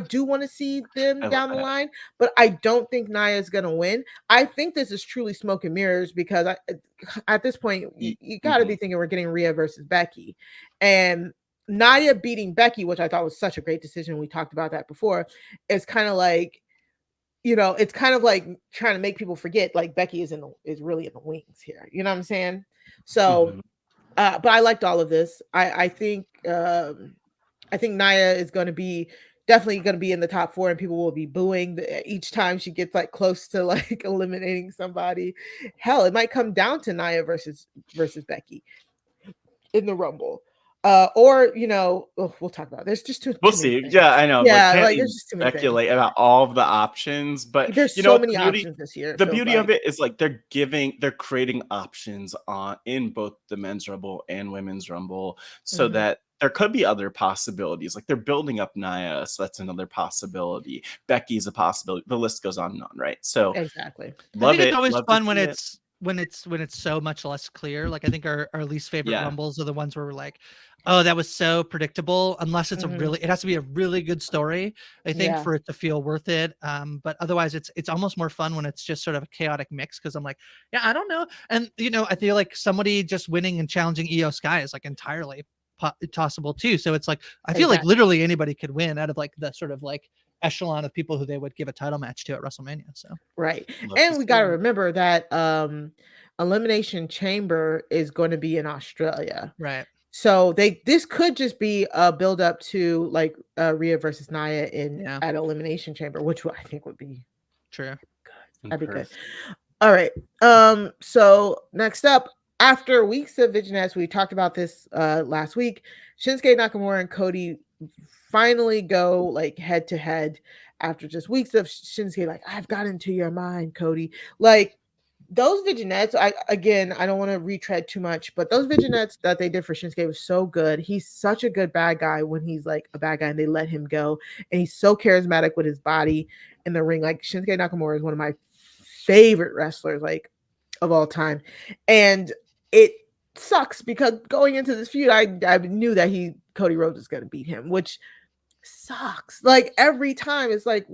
do want to see them down the line, but I don't think Nia is gonna win. I think this is truly smoke and mirrors because at this point you got to be thinking we're getting Rhea versus Becky, and Nia beating Becky, which I thought was such a great decision. We talked about that before. Is kind of like. It's kind of like trying to make people forget like Becky is really in the wings here. You know what I'm saying? So, but I liked all of this. I think Nia is going to be definitely going to be in the top 4, and people will be booing each time she gets like close to like eliminating somebody. Hell, it might come down to Nia versus Becky in the Rumble. Or we'll talk about it. There's just too. We'll see. Things. Yeah, I know. Yeah, like there's just too many speculate about all of the options, but there's so many options this year. The beauty of it is like they're creating options in both the men's Rumble and women's Rumble, so that there could be other possibilities. Like they're building up Nia, so that's another possibility. Becky's a possibility. The list goes on and on, right? So exactly. Love I think it. It's always fun when it's so much less clear. Like I think our least favorite Rumbles are the ones where we're like, oh, that was so predictable, unless it's it has to be a really good story, I think, for it to feel worth it. But otherwise it's almost more fun when it's just sort of a chaotic mix, because I'm like, I don't know. And I feel like somebody just winning and challenging Io Sky is like entirely possible too. So it's like I feel like literally anybody could win out of like the sort of like echelon of people who they would give a title match to at WrestleMania. So right, and we got to remember that Elimination Chamber is going to be in Australia, right. So this could just be a build up to like Rhea versus Nia at Elimination Chamber, which I think would be true. Good. That'd be good. All right. So next up, after weeks of vignettes, we talked about this last week. Shinsuke Nakamura and Cody finally go like head to head after just weeks of Shinsuke like, I've got into your mind, Cody. Like those vignettes, I don't want to retread too much, but those vignettes that they did for Shinsuke was so good. He's such a good bad guy when he's like a bad guy and they let him go. And he's so charismatic with his body in the ring. Like Shinsuke Nakamura is one of my favorite wrestlers like of all time. And it sucks because going into this feud, I knew that Cody Rhodes is going to beat him, which sucks. Like every time it's like,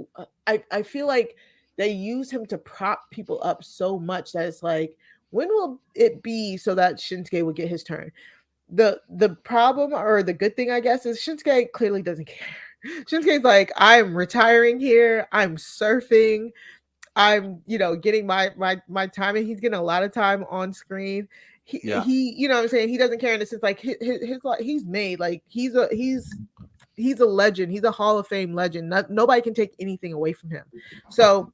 I feel like they use him to prop people up so much that it's like, when will it be so that Shinsuke will get his turn? The problem or the good thing, I guess, is Shinsuke clearly doesn't care. Shinsuke's like, I'm retiring here. I'm surfing. I'm, getting my time, and he's getting a lot of time on screen. He you know what I'm saying? He doesn't care in the sense like his he's made like he's a legend. He's a Hall of Fame legend. Nobody can take anything away from him. So,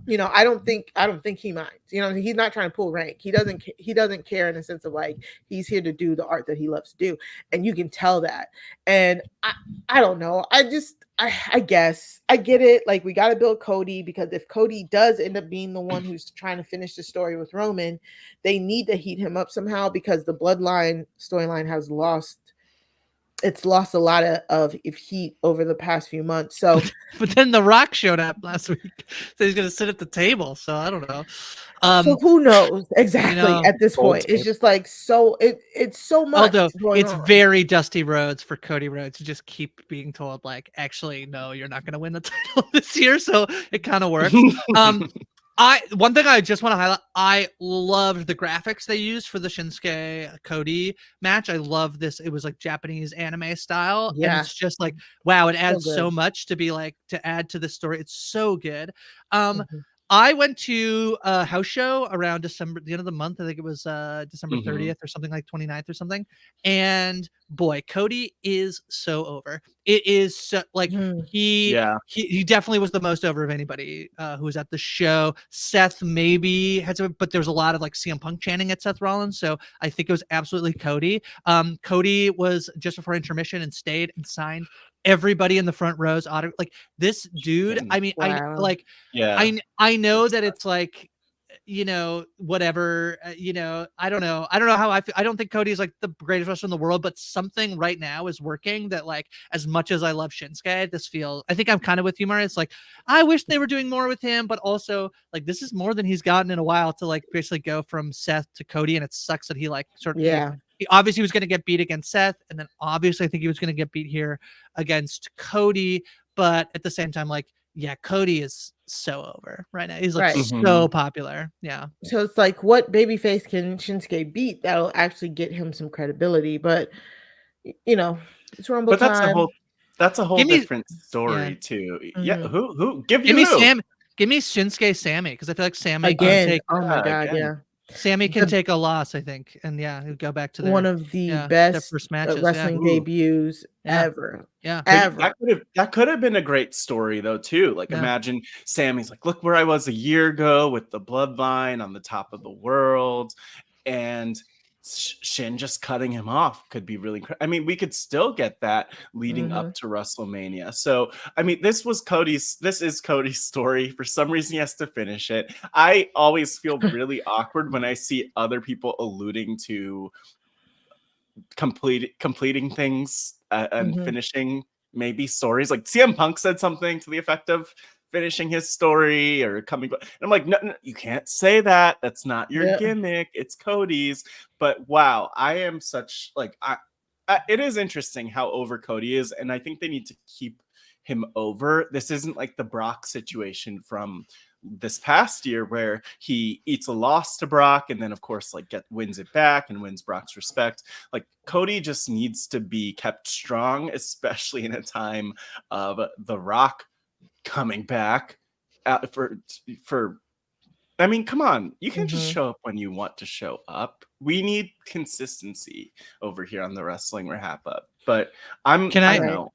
I don't think he minds. He's not trying to pull rank. He doesn't care in the sense of like he's here to do the art that he loves to do, and you can tell that. And I don't know. I guess I get it. Like we got to build Cody because if Cody does end up being the one who's trying to finish the story with Roman, they need to heat him up somehow because the Bloodline storyline has lost a lot of heat over the past few months. So, but then The Rock showed up last week, so he's gonna sit at the table. So I don't know. So who knows exactly at this point? It's just like it's so much. Although it's very Dusty Rhodes for Cody Rhodes to just keep being told like, actually, no, you're not gonna win the title this year. So it kind of works. One thing I just want to highlight, I loved the graphics they used for the Shinsuke Cody match. I love this. It was like Japanese anime style. Yeah. And it's just like, wow, it adds so much to be like, to add to the story. It's so good. I went to a house show around December, the end of the month. I think it was December 30th or something, like 29th or something. And boy, Cody is so over. It is so, like he definitely was the most over of anybody who was at the show. Seth maybe had some, but there was a lot of like CM Punk chanting at Seth Rollins. So I think it was absolutely Cody. Cody was just before intermission and stayed and signed everybody in the front rows. Like this dude, I mean, wow. I know that it's like, whatever, I don't know how I feel. I don't think Cody is like the greatest wrestler in the world, but something right now is working that like, as much as I love Shinsuke, I think I'm kind of with you, Mari. It's like, I wish they were doing more with him, but also like, this is more than he's gotten in a while to like basically go from Seth to Cody. And it sucks that he like sort of, he obviously was going to get beat against Seth. And then obviously I think he was going to get beat here against Cody. But at the same time, like, yeah, Cody is so over right now. He's like so popular. Yeah. So it's like, what babyface can Shinsuke beat that'll actually get him some credibility? But it's Rumble but that's time. That's a whole different story too. Yeah. Who? Give me Sam. Give me Shinsuke Sammy, because I feel like Sammy again. Can take. Oh my god, yeah. Sammy can take a loss, I think, and go back to one of the best first matches, wrestling debuts ever. Yeah, ever. That could have been a great story though too. Like imagine Sammy's like, look where I was a year ago with the Bloodline on the top of the world, and Shin just cutting him off could be really. I mean, we could still get that leading up to WrestleMania. So, I mean, this is Cody's story. For some reason, he has to finish it. I always feel really awkward when I see other people alluding to completing things and finishing maybe stories. Like CM Punk said something to the effect of finishing his story or coming back. And I'm like, no, you can't say that. That's not your gimmick. It's Cody's. But wow, I am such like, it is interesting how over Cody is. And I think they need to keep him over. This isn't like the Brock situation from this past year where he eats a loss to Brock and then of course like wins it back and wins Brock's respect. Like Cody just needs to be kept strong, especially in a time of The Rock coming back for. I mean, come on. You can't just show up when you want to show up. We need consistency over here on the Wrestling RHAPup. But I don't know.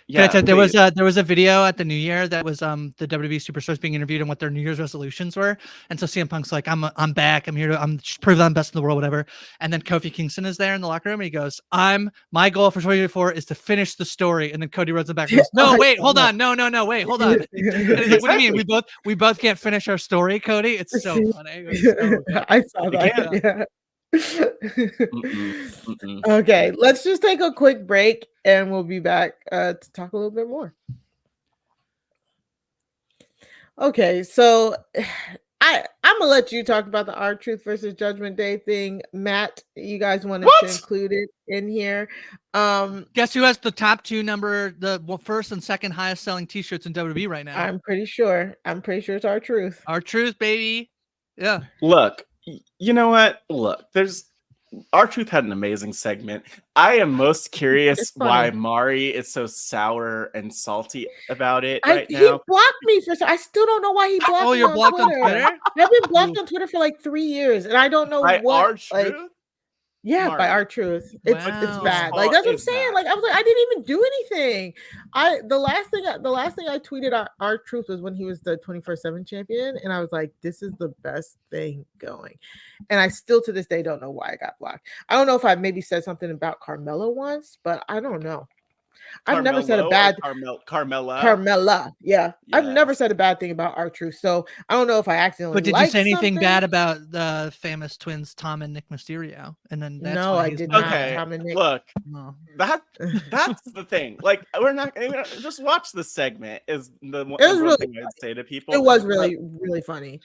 Yeah, there was a video at the New Year that was the WWE superstars being interviewed and what their New Year's resolutions were. And so CM Punk's like, I'm back. I'm here to just prove that I'm best in the world, whatever. And then Kofi Kingston is there in the locker room and he goes, my goal for 2024 is to finish the story. And then Cody runs it back and goes, no, wait, hold on. No, wait, hold on. And he's like, what do you mean? We both can't finish our story, Cody? It's so funny. I saw that. Yeah. Okay, let's just take a quick break and we'll be back to talk a little bit more. Okay, so I'm gonna let you talk about the R-Truth versus Judgment Day thing. Matt, you guys wanted to include it in here. Guess who has the top two the first and second highest selling t-shirts in WWE right now? I'm pretty sure it's R-Truth. R-Truth, baby. Yeah. Look, you know what? Look, R-Truth had an amazing segment. I am most curious why Mari is so sour and salty about it right now. He blocked me I still don't know why he blocked me. Oh, you're blocked on Twitter? I've been blocked on Twitter for like 3 years, and I don't know by what. R-Truth? Yeah, by R-Truth. It's bad. Like that's what I'm saying. Like I was like, I didn't even do anything. The last thing I tweeted R-Truth was when he was the 24/7 champion, and I was like, this is the best thing going. And I still to this day don't know why I got blocked. I don't know if I maybe said something about Carmella once, but I don't know. I've never said a bad Carmella. Yeah. I've never said a bad thing about R-Truth. So I don't know if I accidentally. But did you say anything bad about the famous twins, Tom and Nick Mysterio? And then that's no, I did not. Okay, Tom and Nick. Look, that's the thing. Like we're not just watch the segment. Is the one thing I'd say to people. It was really, really funny.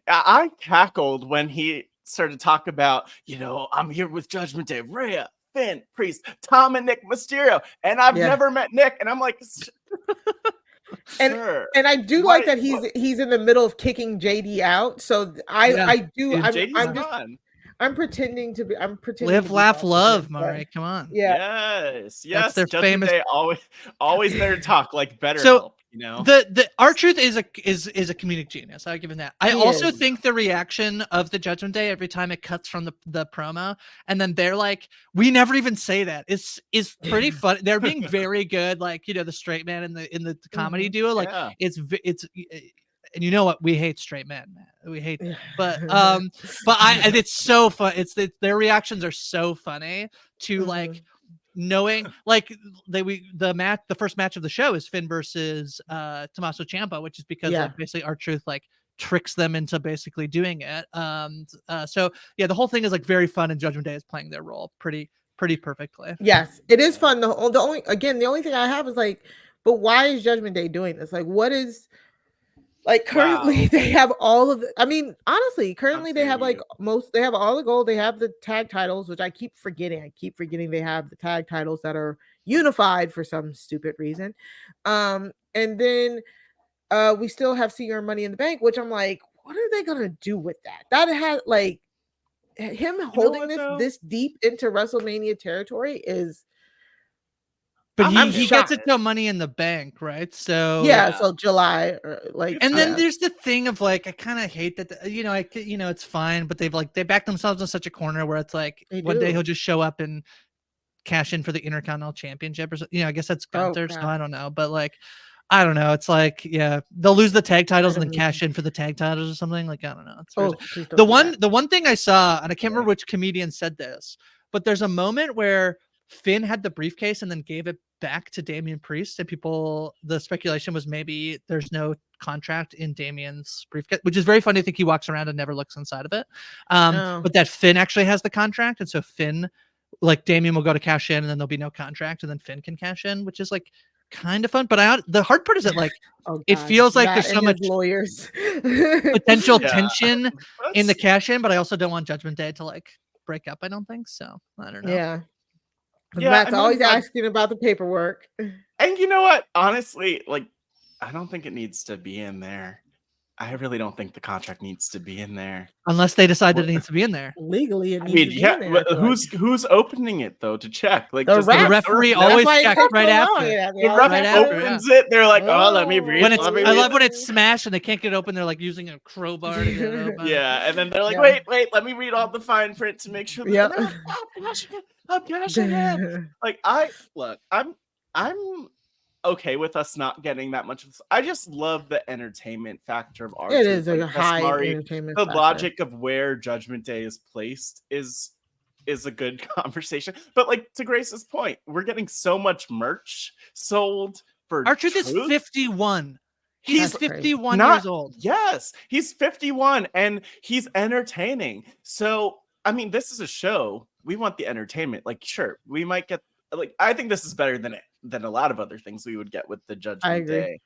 I cackled when he started to talk about, I'm here with Judgment Day, Rhea, Finn, Priest, Tom, and Nick Mysterio, and I've never met Nick, and I'm like, and I do like that he's in the middle of kicking JD out. So I do. I'm pretending to be. I'm pretending. Live, laugh, love, Mari. Come on. Yeah. Yes. Their famous. Day always there to talk like better. So the R-Truth is a comedic genius. I'll give him that. I also think the reaction of the Judgment Day every time it cuts from the promo, and then they're like, "We never even say that." Is pretty funny. They're being very good, like the straight man in the comedy duo. Like it's. And you know what? We hate straight men, man. We hate them. But and it's so fun. Their reactions are so funny to like knowing like the first match of the show is Finn versus Tommaso Ciampa, which is because like, basically R-Truth like tricks them into basically doing it. So yeah, the whole thing is like very fun, and Judgment Day is playing their role pretty perfectly. Yes, it is fun. The only thing I have is like, but why is Judgment Day doing this? Like, what is like currently they have all of I mean, honestly, currently they have like they have all the gold, they have the tag titles, which I keep forgetting. They have the tag titles that are unified for some stupid reason. And then we still have Senior Money in the Bank, which I'm like, what are they gonna do with that? That had like him holding this deep into WrestleMania territory is. But he gets it to Money in the Bank, right? So so July, and then there's the thing of like, I kind of hate that, it's fine, but they back themselves in such a corner where it's like one day he'll just show up and cash in for the Intercontinental Championship or something. I guess that's Gunther, so I don't know, but like, I don't know. It's like, they'll lose the tag titles and then cash in for the tag titles or something. Like, I don't know. It's the one thing I saw, and I can't remember which comedian said this, but there's a moment where Finn had the briefcase and then gave it back to Damian Priest, and the speculation was maybe there's no contract in Damian's briefcase, which is very funny. I think he walks around and never looks inside of it. But that Finn actually has the contract, and so Finn, like Damian will go to cash in, and then there'll be no contract, and then Finn can cash in, which is like kind of fun. But the hard part is that like it feels like there's so much lawyers potential tension in the cash in, but I also don't want Judgment Day to like break up. I don't think so. I don't know. Matt's always asking about the paperwork. And you know what? Honestly, like, I don't think it needs to be in there. I really don't think the contract needs to be in there. Unless they decide that it needs to be in there. Legally, it needs to be in there. But who's opening it though to check? Like The just ref. The referee always checks right after. The ref opens it. They're like, "Oh, let me read." When I love when it's smashed and they can't get it open. They're like using a crowbar to get it open. Yeah, and then they're like, "Wait, let me read all the fine print to make sure." Yeah. I'm passionate. Like I'm okay with us not getting that much. I just love the entertainment factor of ours. It is a high entertainment The factor. logic of where Judgment Day is placed is a good conversation. But like to Grace's point, we're getting so much merch sold for R-Truth is 51. He's 51 years old. Yes, he's 51 and he's entertaining. So I mean, this is a show. We want the entertainment. Like, sure, we might get like I think this is better than a lot of other things we would get with the Judgment Day.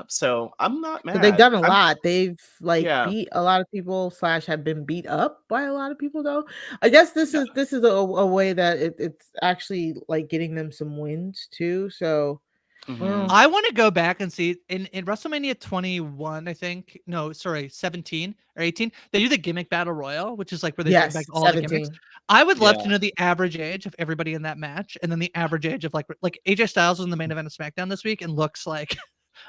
So I'm not mad. But they've done a lot. They've beat a lot of people / have been beat up by a lot of people though. I guess this is a way that it's actually like getting them some wins too. So I want to go back and see in WrestleMania 21, I think. No, sorry, 17 or 18. They do the gimmick battle royal, which is like where they bring back all 17. The gimmicks. I would love to know the average age of everybody in that match, and then the average age of like AJ Styles was in the main event of SmackDown this week and looks like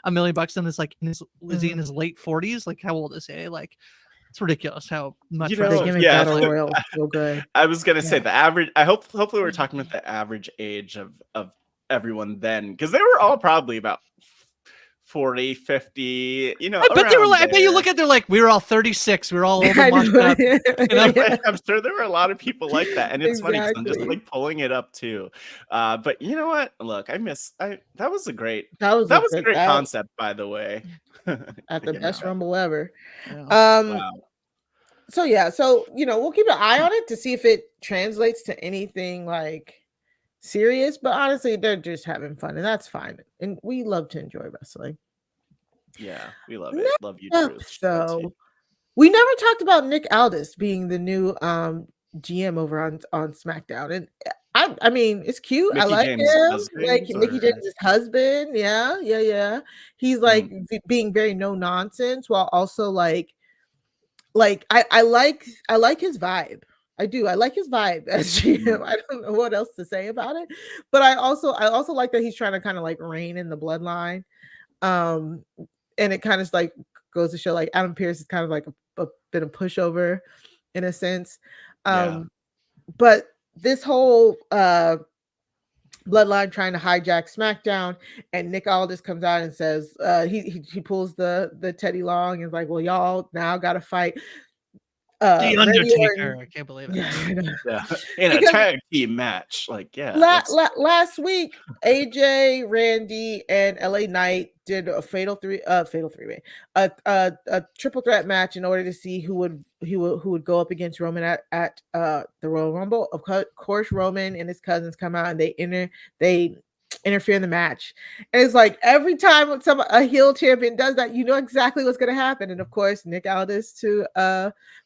$1 million and is like is he in his late 40s? Like how old is he? Like it's ridiculous how much battle royal is so good. I was gonna say the average. Hopefully we're talking about the average age of everyone then, because they were all probably about 40, 50, you know. I bet they were like, I bet you look at they're like, we were all 36, we were all old and washed up. You know? I'm sure there were a lot of people like that, and it's funny because I'm just like pulling it up too. But you know what? Look, that was a great concept, by the way. At the best Rumble ever. Yeah. Wow. So yeah, so you know, we'll keep an eye on it to see if it translates to anything like serious, but honestly they're just having fun and that's fine, and we love to enjoy wrestling. Yeah, we love it. Love you too. So we never talked about Nick Aldis being the new GM over on SmackDown, and I mean it's cute. Mickey I like James' him, husband, like Mickey James' husband. Yeah. He's like being very no nonsense while also like I like his vibe. I do. I like his vibe as GM. I don't know what else to say about it, but I also like that he's trying to kind of like rein in the bloodline, and it kind of like goes to show like Adam Pearce is kind of like a bit of pushover in a sense, but this whole bloodline trying to hijack SmackDown, and Nick Aldis comes out and says he pulls the Teddy Long and is like, well, y'all now got to fight. The Undertaker, I can't believe it. Yeah. In a tag team match, like last week, AJ, Randy, and LA Knight did a fatal three-way, a triple threat match in order to see who would go up against Roman at the Royal Rumble. Of course, Roman and his cousins come out and they interfere in the match, and it's like every time a heel champion does that, you know exactly what's going to happen. And of course, Nick Aldis to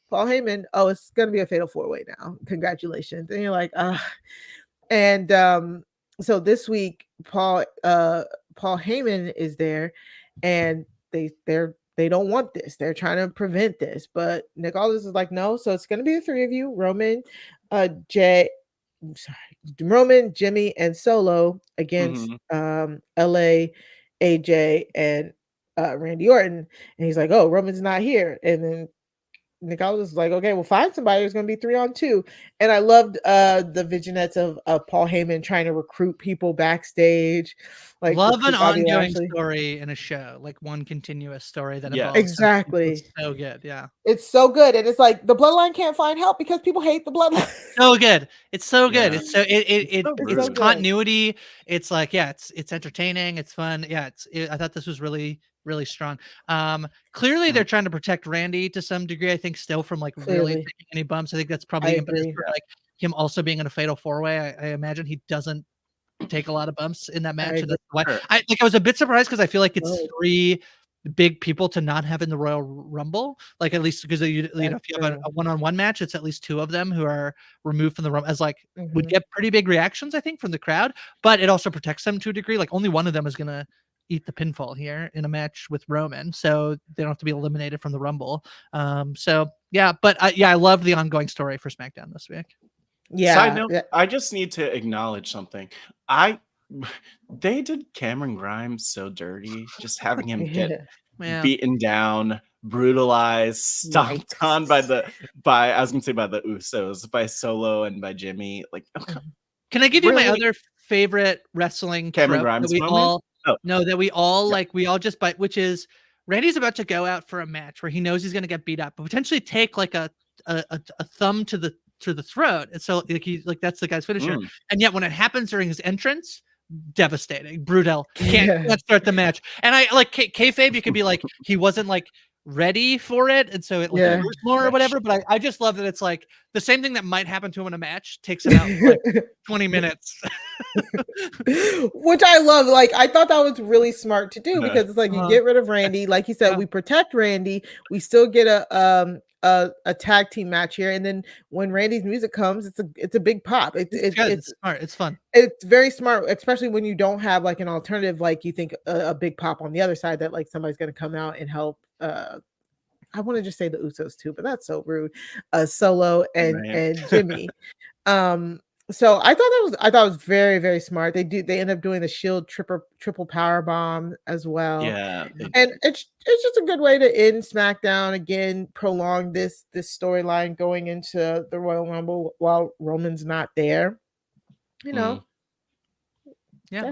Paul Heyman, oh, it's going to be a fatal 4-way now. Congratulations. And you're like, and so this week, Paul Heyman is there, and they don't want this. They're trying to prevent this, but Nick Aldis is like, no. So it's going to be the three of you, Roman, Jimmy, and Solo against LA, AJ, and Randy Orton. And he's like, oh, Roman's not here. And then Nick Aldis was like, okay, we'll find somebody. There's going to be 3-on-2. And I loved the vignettes of Paul Heyman trying to recruit people backstage. Like, love an ongoing story in a show, like one continuous story that involves exactly. It's so good. Yeah, it's so good. And it's like the bloodline can't find help because people hate the bloodline. So good. It's so good. Yeah. It's so it's so continuity. It's like, it's entertaining. It's fun. Yeah, I thought this was really strong. Clearly they're trying to protect Randy to some degree, I think, still from like really taking any bumps. I think that's probably impetus for like him also being in a fatal 4-way. I imagine he doesn't take a lot of bumps in that match. And that's why I was a bit surprised because I feel like it's 3 big people to not have in the Royal Rumble, like at least because if you have a one-on-one match, it's at least 2 of them who are removed from the Rumble, as like would get pretty big reactions, I think, from the crowd, but it also protects them to a degree. Like only one of them is gonna eat the pinfall here in a match with Roman, so they don't have to be eliminated from the Rumble. So yeah, but I love the ongoing story for SmackDown this week. Yeah. Side note, I just need to acknowledge something. They did Cameron Grimes so dirty, just having him get beaten down, brutalized, stomped on by the Usos, by Solo and by Jimmy. Like, can I give you my other favorite wrestling Cameron trope Grimes that we moment? all we all just bite, which is Randy's about to go out for a match where he knows he's going to get beat up, but potentially take like a thumb to the throat, and so like that's the guy's finisher. And yet when it happens during his entrance, devastating, brutal, can't start the match. And I like kayfabe, you could be like he wasn't like ready for it, and so it hurts more or whatever. But I just love that it's like the same thing that might happen to him in a match takes him out like 20 minutes. Which I love. Like, I thought that was really smart to do, because it's like you get rid of Randy, like you said, we protect Randy, we still get a tag team match here, and then when Randy's music comes, it's a big pop. It's smart, it's fun, it's very smart, especially when you don't have like an alternative, like you think a big pop on the other side that like somebody's going to come out and help. I want to just say the Usos too, but that's so rude. Solo and Jimmy. So I thought it was very, very smart. They end up doing the Shield triple power bomb as well. Yeah, and it's just a good way to end SmackDown again, prolong this storyline going into the Royal Rumble while Roman's not there. You know,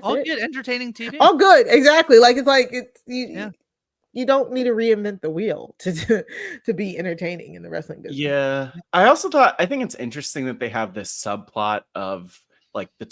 all good, entertaining TV. All good, exactly. Like you don't need to reinvent the wheel to be entertaining in the wrestling business. Yeah. I think it's interesting that they have this subplot of like the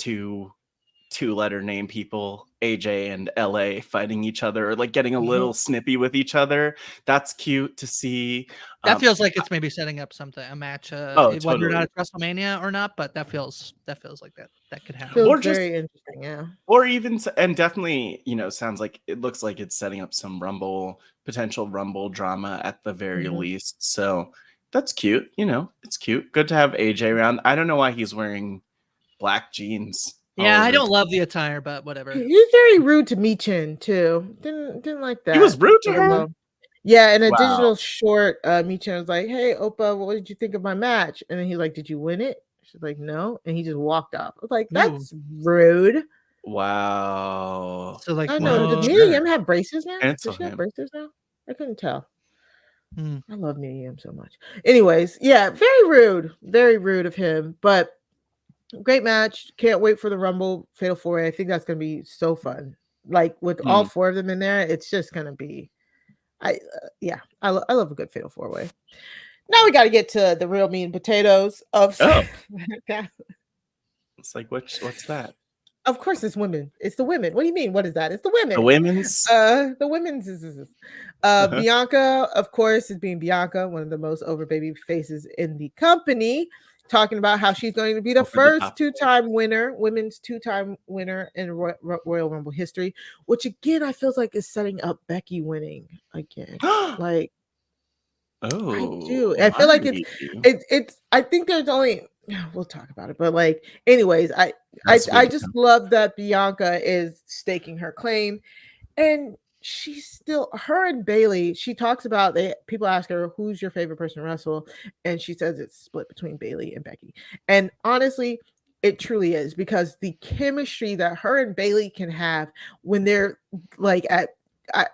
two-letter name people, AJ and LA, fighting each other, or like getting a little snippy with each other. That's cute to see. That feels like it's maybe setting up a match, totally. Whether or not it's WrestleMania or not, but that feels like that could happen. Feels or just very interesting, yeah. Or even, and definitely, sounds like it looks like it's setting up some potential Rumble drama at the very least. So that's cute. It's cute. Good to have AJ around. I don't know why he's wearing black jeans. Yeah, I don't love the attire, but whatever. He's very rude to Michin too. Didn't like that. He was rude to her. Yeah, in a digital short, Michin was like, "Hey, Oppa, what did you think of my match?" And then he's like, "Did you win it?" She's like, "No," and he just walked off. I was like, "That's rude." Wow. So like, I know. Does Mia Yim have braces now? Does she have braces now? I couldn't tell. I love Mia Yim so much. Anyways, yeah, very rude of him, but great match. Can't wait for the Rumble Fatal 4-Way. I think that's gonna be so fun. Like with all four of them in there, it's just gonna be. I love a good Fatal 4-Way. Now we got to get to the real meat and potatoes of. It's like what's that? Of course, it's women. It's the women. What do you mean? What is that? It's the women. The women's. The women's is Bianca, of course, is being Bianca, one of the most over baby faces in the company, talking about how she's going to be the first women's two-time winner in Royal Rumble history, which again I feels like is setting up Becky winning again. Like, I do. I feel like it's. I think there's only. We'll talk about it, but like, anyways, I just love that Bianca is staking her claim, and she's still her and Bayley. She talks about people ask her who's your favorite person to wrestle, and she says it's split between Bayley and Becky. And honestly, it truly is, because the chemistry that her and Bayley can have when they're like at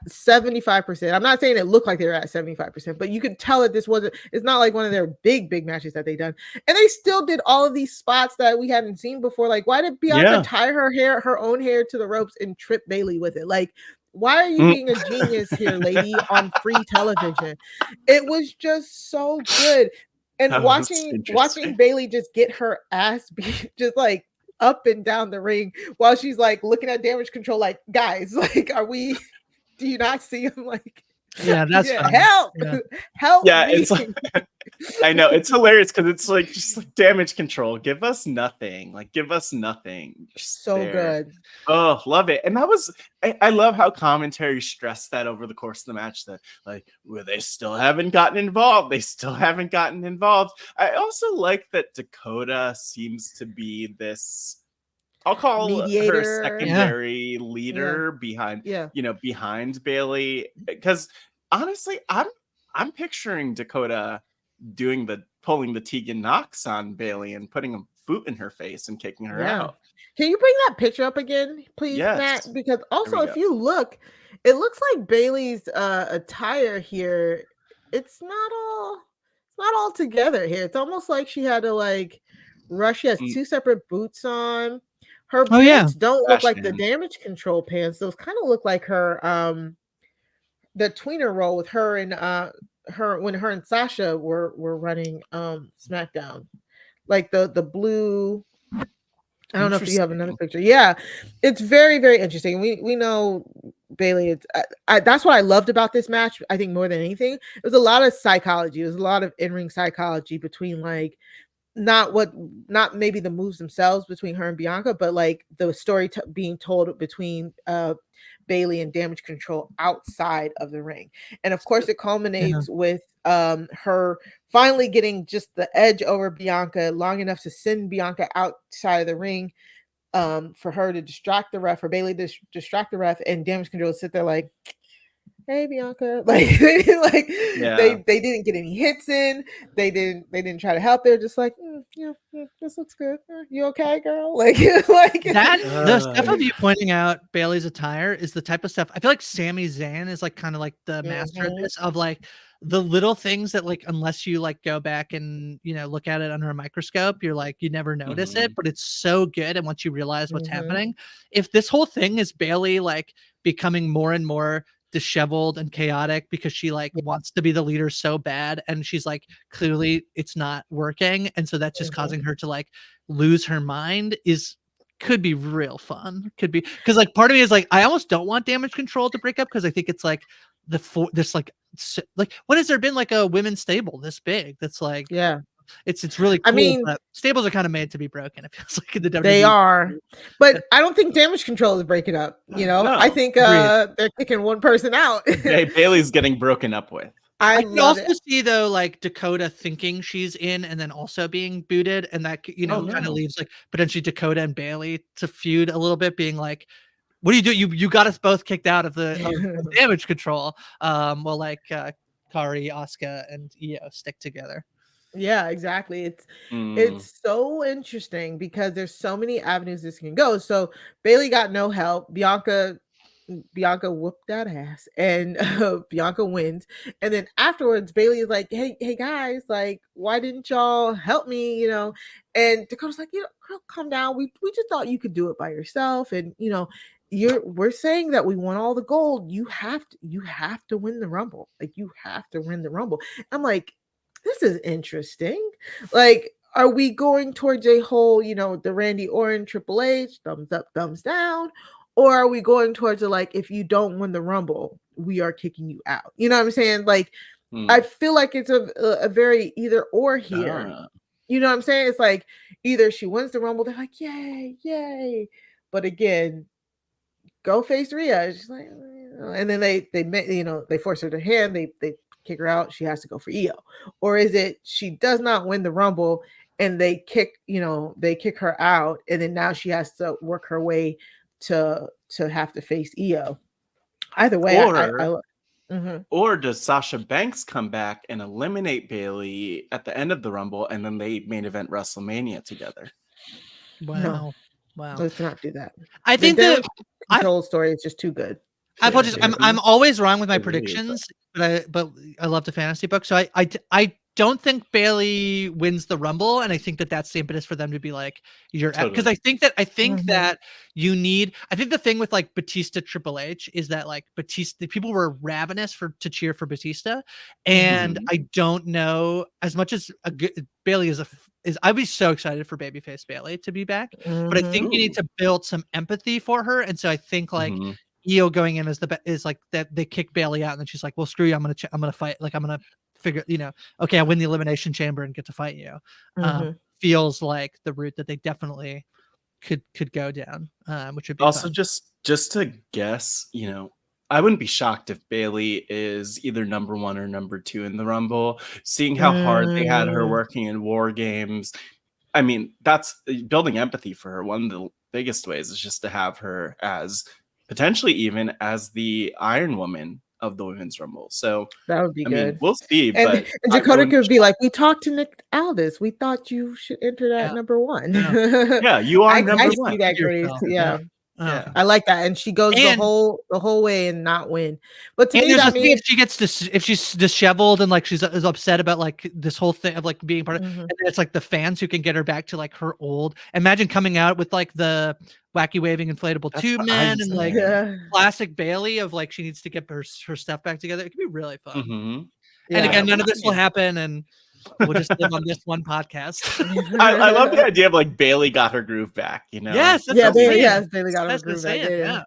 75%. I'm not saying it looked like they were at 75%, but you could tell that it's not like one of their big matches that they done. And they still did all of these spots that we hadn't seen before. Like, why did Bianca tie her own hair to the ropes and trip Bayley with it? Like, why are you being a genius here, lady, on free television? It was just so good. And watching Bayley just get her ass beat, just like up and down the ring while she's like looking at damage control, like, guys, like, do you not see him? Like, that's help, help! Yeah, me. it's like, I know it's hilarious because it's like just like damage control. Give us nothing. Like, give us nothing. Just so good. Oh, love it. And that was. I love how commentary stressed that over the course of the match. That like, well, they still haven't gotten involved. They still haven't gotten involved. I also like that Dakota seems to be this I'll call her mediator, secondary leader behind behind Bayley, because honestly, I'm picturing Dakota pulling the Tegan Knox on Bayley and putting a boot in her face and kicking her out. Can you bring that picture up again, please, Matt? Because also, if you look, it looks like Bayley's attire here. It's not all together here. It's almost like she had to like rush. She has two separate boots on. Her pants don't look like the damage control pants. Those kind of look like her the tweener role with her and when her and Sasha were running SmackDown. Like the blue. I don't know if you have another picture. Yeah, it's very, very interesting. We know Bayley. That's what I loved about this match. I think more than anything, it was a lot of psychology. It was a lot of in-ring psychology between like not maybe the moves themselves between her and Bianca, but like the story being told between Bayley and Damage Control outside of the ring. And of course, it culminates with her finally getting just the edge over Bianca long enough to send Bianca outside of the ring for her to distract the ref, or Bayley to distract the ref, and Damage Control sit there like, hey Bianca, like they didn't get any hits in. They didn't try to help. They're just like, this looks good. You okay, girl? Like that. The stuff of you pointing out Bayley's attire is the type of stuff I feel like Sami Zayn is like kind of like the master of this, of like the little things that like unless you like go back and look at it under a microscope, you're like you never notice it, but it's so good. And once you realize what's happening, if this whole thing is Bayley like becoming more and more disheveled and chaotic because she like wants to be the leader so bad, and she's like clearly it's not working, and so that's just causing her to like lose her mind, could be real fun. Could be, because like part of me is like I almost don't want Damage Control to break up, because I think it's like this like when has there been like a women's stable this big that's like it's really cool. I mean, but stables are kind of made to be broken. It feels like in the WWE. They are, but I don't think Damage Control is breaking up. No, I think they're kicking one person out. Bayley's getting broken up with. I can also see though, like Dakota thinking she's in and then also being booted, and that kind of leaves like potentially Dakota and Bayley to feud a little bit, being like, "What do you do? You got us both kicked out of the Damage Control." Well, like Kari, Asuka, and Io stick together. Yeah, exactly. It's so interesting because there's so many avenues this can go. So Bayley got no help. Bianca whooped that ass, and Bianca wins. And then afterwards, Bayley is like, "Hey guys, like, why didn't y'all help me?" And Dakota's like, "Girl, calm down. We just thought you could do it by yourself, and we're saying that we want all the gold. You have to win the Rumble. Like, you have to win the Rumble." I'm like, this is interesting. Like, are we going towards a whole, the Randy Orton, Triple H, thumbs up, thumbs down? Or are we going towards like, if you don't win the Rumble, we are kicking you out? You know what I'm saying? Like, I feel like it's a very either or here. You know what I'm saying? It's like either she wins the Rumble, they're like, yay, yay. But again, go face Rhea. She's like, and then they force her to hand, they kick her out, she has to go for Io. Or is it she does not win the Rumble and they kick her out, and then now she has to work her way to have to face Io? Either way, or does Sasha Banks come back and eliminate Bayley at the end of the Rumble, and then they main event WrestleMania together? Wow. Let's not do that. I think the Control story is just too good. I apologize. I'm always wrong with my predictions, but I love the fantasy book. So I don't think Bayley wins the Rumble, and I think that's the impetus for them to be like, you're because I think that you need. I think the thing with like Batista Triple H is that like Batista, people were ravenous to cheer for Batista, and I don't know as much as Bayley is I'd be so excited for babyface Bayley to be back, but I think you need to build some empathy for her, and so I think like. Io going in is like that they kick Bayley out, and then she's like, well, screw you, I'm gonna fight, like I'm gonna figure, okay, I win the Elimination Chamber and get to fight you. Feels like the route that they definitely could go down, which would be also fun. just to guess, I wouldn't be shocked if Bayley is either number 1 or number 2 in the Rumble, seeing how hard they had her working in War Games. I mean, that's building empathy for her. One of the biggest ways is just to have her as potentially even as the Iron Woman of the Women's Rumble. So that would be good. Mean, we'll see. And, but and Dakota could be like, "We talked to Nick Aldis. We thought you should enter that number one." Yeah, you are number one. I see that, Grace. Yeah. Yeah. I like that, and she goes the whole way and not win. But to me, that means if she gets if she's disheveled and like she's is upset about like this whole thing of like being part of, and it's like the fans who can get her back to like her old. Imagine coming out with like the wacky waving inflatable tube man and like classic Bayley of like she needs to get her stuff back together. It could be really fun. And again, none of this will happen, and we'll just live on this one podcast. I love the idea of like Bayley got her groove back, you know? Yes, Bayley got her groove back. Yeah.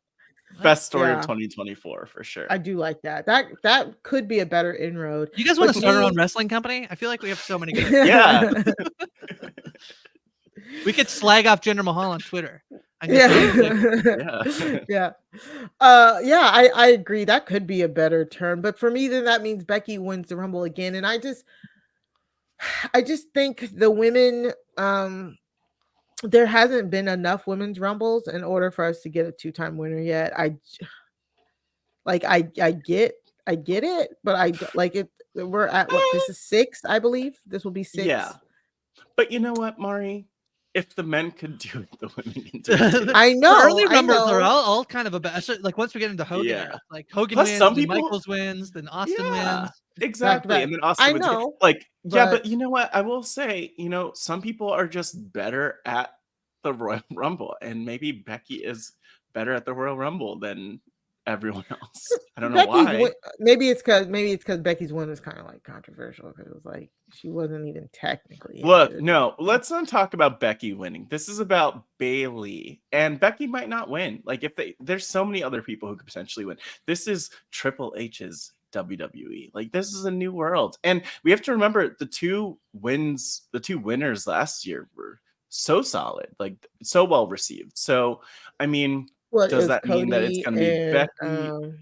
Best story of 2024 for sure. I do like that. That could be a better inroad. You guys want to start our own wrestling company? I feel like we have so many good we could slag off Jinder Mahal on Twitter. I agree. That could be a better term. But for me, then that means Becky wins the Rumble again. And I just think the women, there hasn't been enough women's Rumbles in order for us to get a 2-time winner yet. I get it, but I like it. We're at this is 6, I believe. This will be 6. Yeah. But you know what, Mari? If the men could do it, the women can do it. I know. The early Rumbles are all kind of like once we get into Hogan, like Hogan wins, some people, Michaels wins, then Austin wins. Exactly. And then Austin wins. Like, but you know what? I will say, some people are just better at the Royal Rumble, and maybe Becky is better at the Royal Rumble than everyone else. I don't know why. Maybe it's because Becky's win was kind of like controversial because it was like she wasn't even technically. Look, no, let's not talk about Becky winning. This is about Bayley, and Becky might not win. Like there's so many other people who could potentially win. This is Triple H's WWE. Like this is a new world, and we have to remember the two winners last year were so solid, like so well received. So I mean. Does that mean that it's going to be Becky?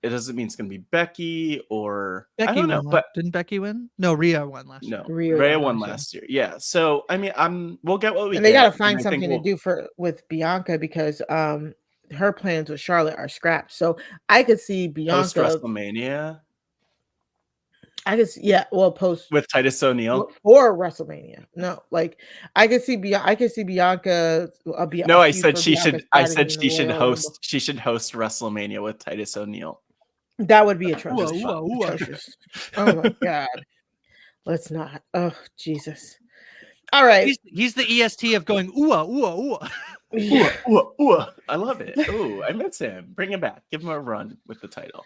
It doesn't mean it's going to be Becky or Becky. I don't know. But didn't Becky win? No, Rhea won last year. No, Rhea won last year. Yeah. So I mean, we'll get what we. And they got to find something to do with Bianca because her plans with Charlotte are scrapped. So I could see Bianca post WrestleMania. Post with Titus O'Neil or WrestleMania. No, like I could see Bianca. No, I said she should. I said she should host. Rumble. She should host WrestleMania with Titus O'Neil. That would be atrocious. Atrocious. Oh my god. Let's not. Oh Jesus. All right. He's the EST of going ooh ooh ooh. Ooh. I love it. Ooh, I miss him. Bring him back. Give him a run with the title.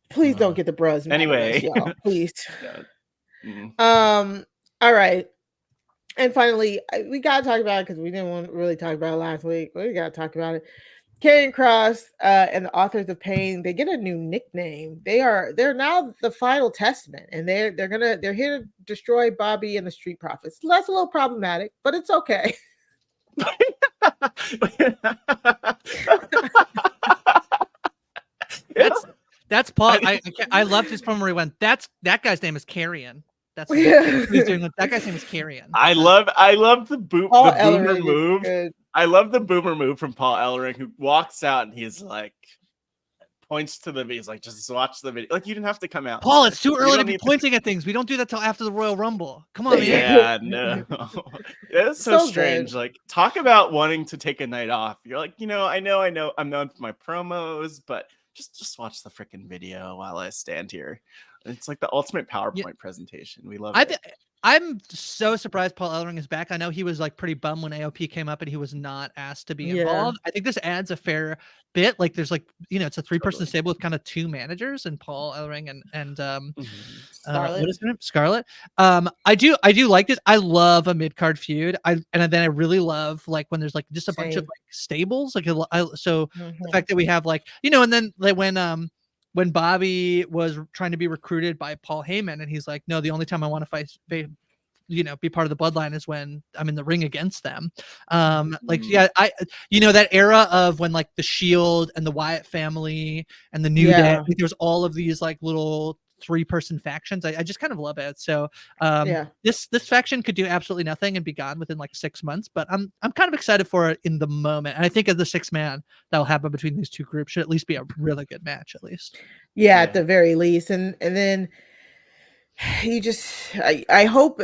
Please don't get the bros. Anyway, y'all, please. All right. And finally, we gotta talk about it because we didn't want to really talk about it last week. But we gotta talk about it. Karrion Kross and the Authors of Pain, they get a new nickname. They're now the Final Testament, and they're here to destroy Bobby and the Street Profits. So that's a little problematic, but it's okay. That's Paul. I loved his promo where he went, that guy's name is Karrion. That's what he's doing. That guy's name is Karrion. I love the boomer move. I love the boomer move from Paul Ellering, who walks out and he's like points to the video. He's like, just watch the video. Like you didn't have to come out. Paul, it's too early to be pointing at things. We don't do that till after the Royal Rumble. Come on, man. Yeah, no. It's so strange. Good. Like talk about wanting to take a night off. You're like, I know I'm known for my promos, but just watch the freaking video while I stand here. It's like the ultimate PowerPoint presentation. We love it. I'm so surprised Paul Ellering is back. I know he was like pretty bummed when AOP came up and he was not asked to be involved. I think this adds a fair bit. Like there's like, it's a 3-person stable with kind of 2 managers and Paul Ellering and Scarlett. What is her name? Scarlett. I do like this. I love a mid-card feud. And then I really love like when there's like just a bunch of like stables. Like the fact that we have like, and then like when Bobby was trying to be recruited by Paul Heyman and he's like, no, the only time I want to fight, be part of the bloodline is when I'm in the ring against them. That era of when like the Shield and the Wyatt family and the New Day, like, there's all of these like little 3-person factions. I just kind of love it. So Yeah. this faction could do absolutely nothing and be gone within like 6 months, but I'm kind of excited for it in the moment. And I think as the 6-man that'll happen between these two groups should at least be a really good match, at least. Yeah, at the very least. And then you just I hope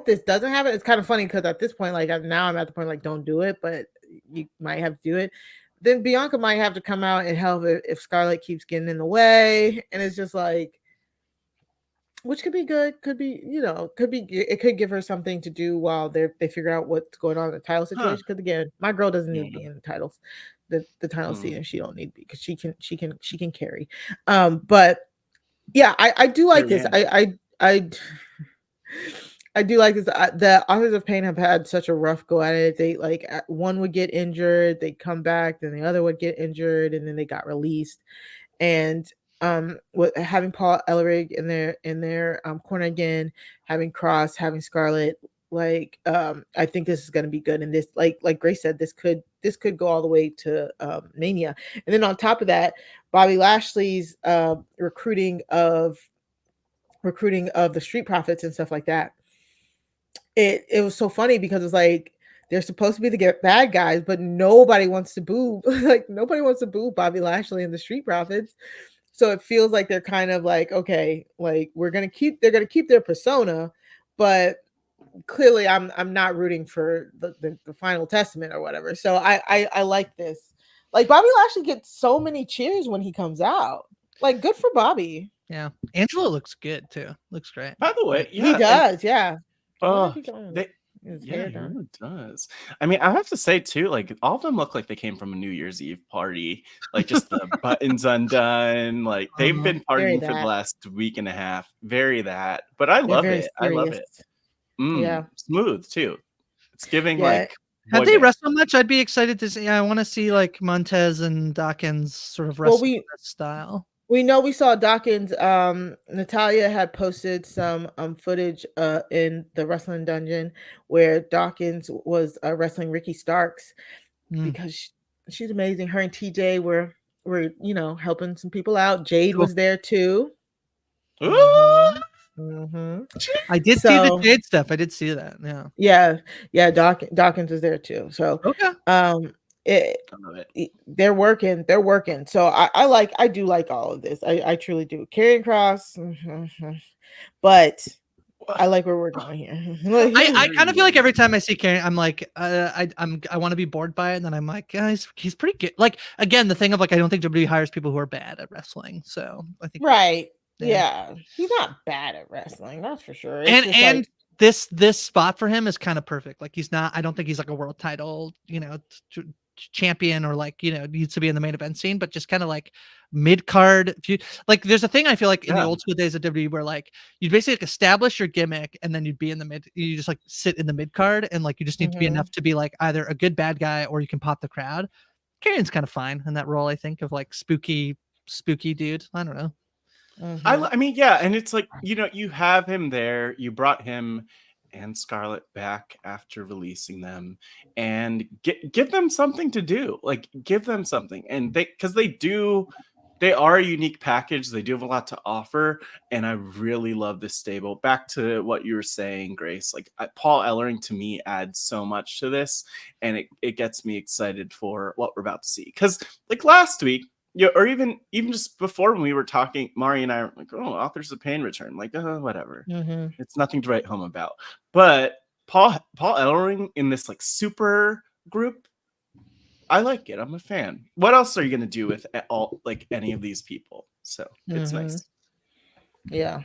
this doesn't happen. It's kind of funny because at this point, like now I'm at the point like don't do it, but you might have to do it. Then Bianca might have to come out and help if Scarlett keeps getting in the way, and it's just like, which could be good, could be, it could give her something to do while they figure out what's going on in the title situation. Because again, my girl doesn't need to be in the titles, the title scene, and she don't need to be because she can carry. But yeah, I do like this. I do like this. The Authors of Pain have had such a rough go at it. They like one would get injured, they come back, then the other would get injured, and then they got released. And with having Paul Ellering in their corner again, having Cross, having Scarlett, like I think this is going to be good. And this, like Grace said, this could go all the way to Mania. And then on top of that, Bobby Lashley's recruiting of the Street Profits and stuff like that. It was so funny because it's like they're supposed to be the bad guys, but nobody wants to boo nobody wants to boo Bobby Lashley and the Street Profits. So it feels like they're kind of like, okay, like they're gonna keep their persona, but clearly I'm not rooting for the Final Testament or whatever. So I like this. Like Bobby Lashley gets so many cheers when he comes out. Like good for Bobby. Yeah, Angelo looks good too. Looks great. By the way, he does. Yeah. Oh, yeah, he really does. I mean, I have to say too, like all of them look like they came from a New Year's Eve party. Like just the buttons undone. Like they've been partying for the last week and a half. Very that, but I love it. I love it. Yeah, smooth too. It's giving like. Have they wrestled much? I'd be excited to see. I want to see like Montez and Dawkins sort of wrestle style. We know we saw Dawkins. Natalia had posted some footage in the Wrestling Dungeon where Dawkins was wrestling Ricky Starks because she's amazing. Her and TJ were helping some people out. Jade was there too. I did see the Jade stuff. I did see that. Yeah. Dawkins is there too. So they're working. So I do like all of this. I truly do. Karrion Kross, but I like where we're going here. I kind of feel like every time I see Karrion, I'm like, I want to be bored by it, and then I'm like, he's pretty good. Like again, the thing of like, I don't think WWE hires people who are bad at wrestling. So I think yeah, he's not bad at wrestling, that's for sure. And this spot for him is kind of perfect. Like he's not. I don't think he's like a world title, champion or like needs to be in the main event scene, but just kind of like mid card. Like there's a thing I feel like in the old school days of WWE where like you basically like establish your gimmick and then you'd be in the mid. You just like sit in the mid card and like you just need to be enough to be like either a good bad guy or you can pop the crowd. Karrion's kind of fine in that role, I think, of like spooky dude. I don't know. I mean, yeah, and it's like you have him there. You brought him and Scarlett back after releasing them, and give them something to do. Like give them something, and because they are a unique package. They do have a lot to offer, and I really love this stable. Back to what you were saying, Grace. Like Paul Ellering to me adds so much to this, and it gets me excited for what we're about to see. Because like last week. Yeah, or even just before when we were talking, Mari and I were like, "Oh, Authors of Pain return." Like, whatever. It's nothing to write home about. But Paul Ellering in this like super group, I like it. I'm a fan. What else are you gonna do with any of these people? So it's nice. Yeah.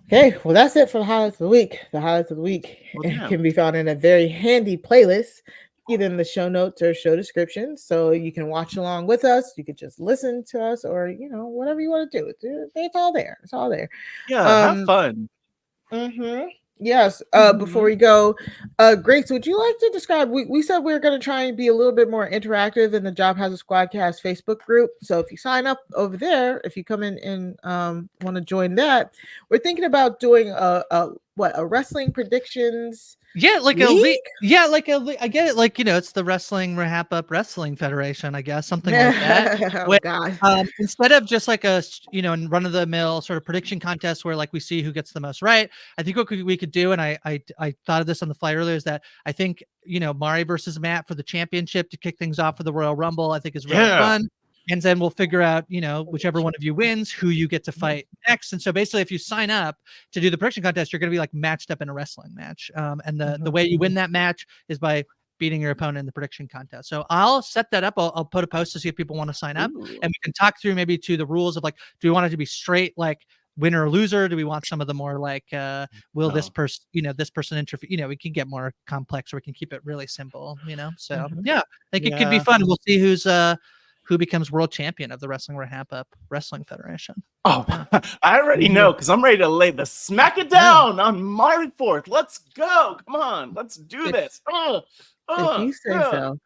Okay, well that's it for the highlights of the week. The highlights of the week can be found in a very handy playlist. Either in the show notes or show description, so you can watch along with us. You could just listen to us, or whatever you want to do. It's all there. It's all there. Yeah, have fun. Yes. Before we go, Grace, would you like to describe? We said we were going to try and be a little bit more interactive in the Job Has a Squadcast Facebook group. So if you sign up over there, if you come in and want to join that, we're thinking about doing a wrestling predictions. Yeah, like league? I get it. Like, it's the RHAPUp Wrestling Federation, I guess, something like that. Oh Where, God. Instead of just like a run of the mill sort of prediction contest where like we see who gets the most right, I think what we could do, and I thought of this on the fly earlier, is that I think Mari versus Matt for the championship to kick things off for the Royal Rumble, I think is really fun. And then we'll figure out, whichever one of you wins, who you get to fight next. And so basically, if you sign up to do the prediction contest, you're going to be like matched up in a wrestling match. And the way you win that match is by beating your opponent in the prediction contest. So I'll set that up. I'll put a post to see if people want to sign up. And we can talk through maybe to the rules of like, do we want it to be straight, like winner or loser? Do we want some of the more like, will this person, this person interfere? We can get more complex, or we can keep it really simple, So yeah, I think it could be fun. We'll see who becomes world champion of the RHAPUp Wrestling Federation. Oh, I already know, because I'm ready to lay the smack it down on March 4th. Let's go. Come on. Let's do this. If you say so.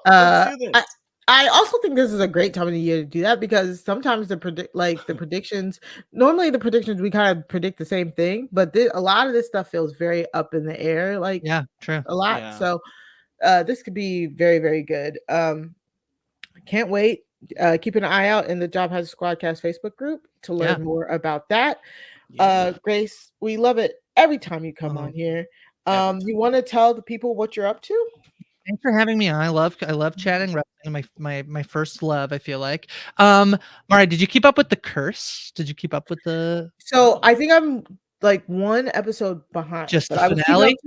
Let's do this. I also think this is a great time of the year to do that, because sometimes the predictions, normally the predictions, we kind of predict the same thing, but a lot of this stuff feels very up in the air. Like, yeah, true. A lot. Yeah. So this could be very, very good. Can't wait. Keep an eye out in the Job Has a Squadcast Facebook group to learn more about that. Grace, we love it every time you come on here. You want to tell the people what you're up to? Thanks for having me on. I love chatting wrestling. My first love, I feel like. Mari, did you keep up with the curse? Did you keep up with the? So I think I'm like one episode behind. Just the finale.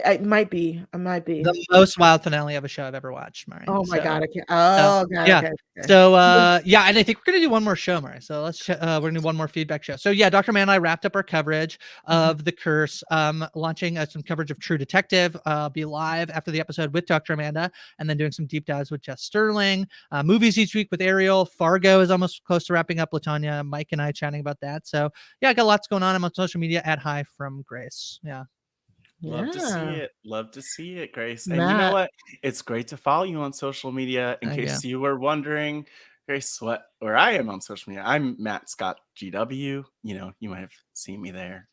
I might be. The most wild finale of a show I've ever watched, Mari. Oh my God, I can't. Oh God. Yeah. Okay. So and I think we're gonna do one more show, Mari. So let's we're gonna do one more feedback show. So yeah, Dr. Man and I wrapped up our coverage of The Curse, launching some coverage of True Detective. Be live after the episode with Dr. Amanda, and then doing some deep dives with Jess Sterling. Movies each week with Ariel. Fargo is almost close to wrapping up. Latanya, Mike, and I chatting about that. So yeah, I got lots going on. I'm on social media at Hi from Grace. Yeah. Love to see it, Grace. And you know what? It's great to follow you on social media. In case you were wondering, Grace, where I am on social media, I'm Matt Scott GW. You might have seen me there.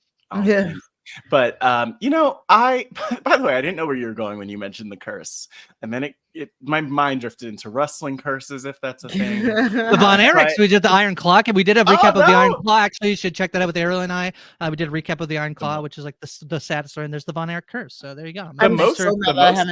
But by the way, I didn't know where you were going when you mentioned The Curse, and then my mind drifted into wrestling curses, if that's a thing. The Von Erichs, we did the Iron Claw, and we did a recap of the Iron Claw. Actually, you should check that out with Ariel and I. We did a recap of the Iron Claw, which is like the saddest story, and there's the Von Erich curse. So there you go. I haven't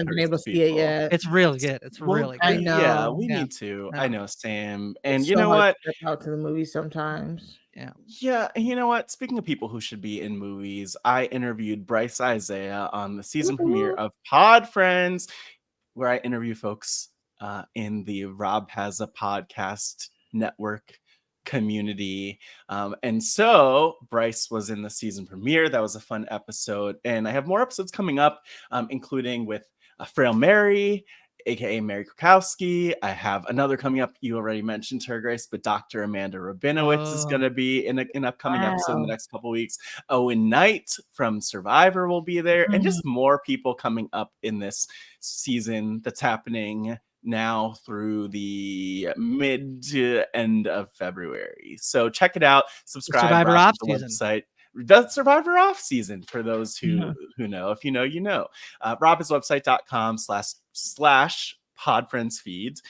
been able to see it yet. It's really good. It's really good. I know. Yeah, we need to. I know, Sam. And you know what? Step out to the movies sometimes. Yeah, and you know what? Speaking of people who should be in movies, I interviewed Bryce Isaiah on the season premiere of Pod Friends, where I interview folks in the Rob Has a Podcast network community. And so Bryce was in the season premiere. That was a fun episode. And I have more episodes coming up, including with Frail Mary, aka Mary Krakowski. I have another coming up. You already mentioned her, Grace, but Dr. Amanda Rabinowitz is going to be in an upcoming episode in the next couple weeks. Owen Knight from Survivor will be there, and just more people coming up in this season that's happening now through the mid to end of February. So check it out. Subscribe. Survivor off the season. Website. The Survivor off season, for those who know. If you know, you know. RHAPiswebsite.com/podfriendsfeed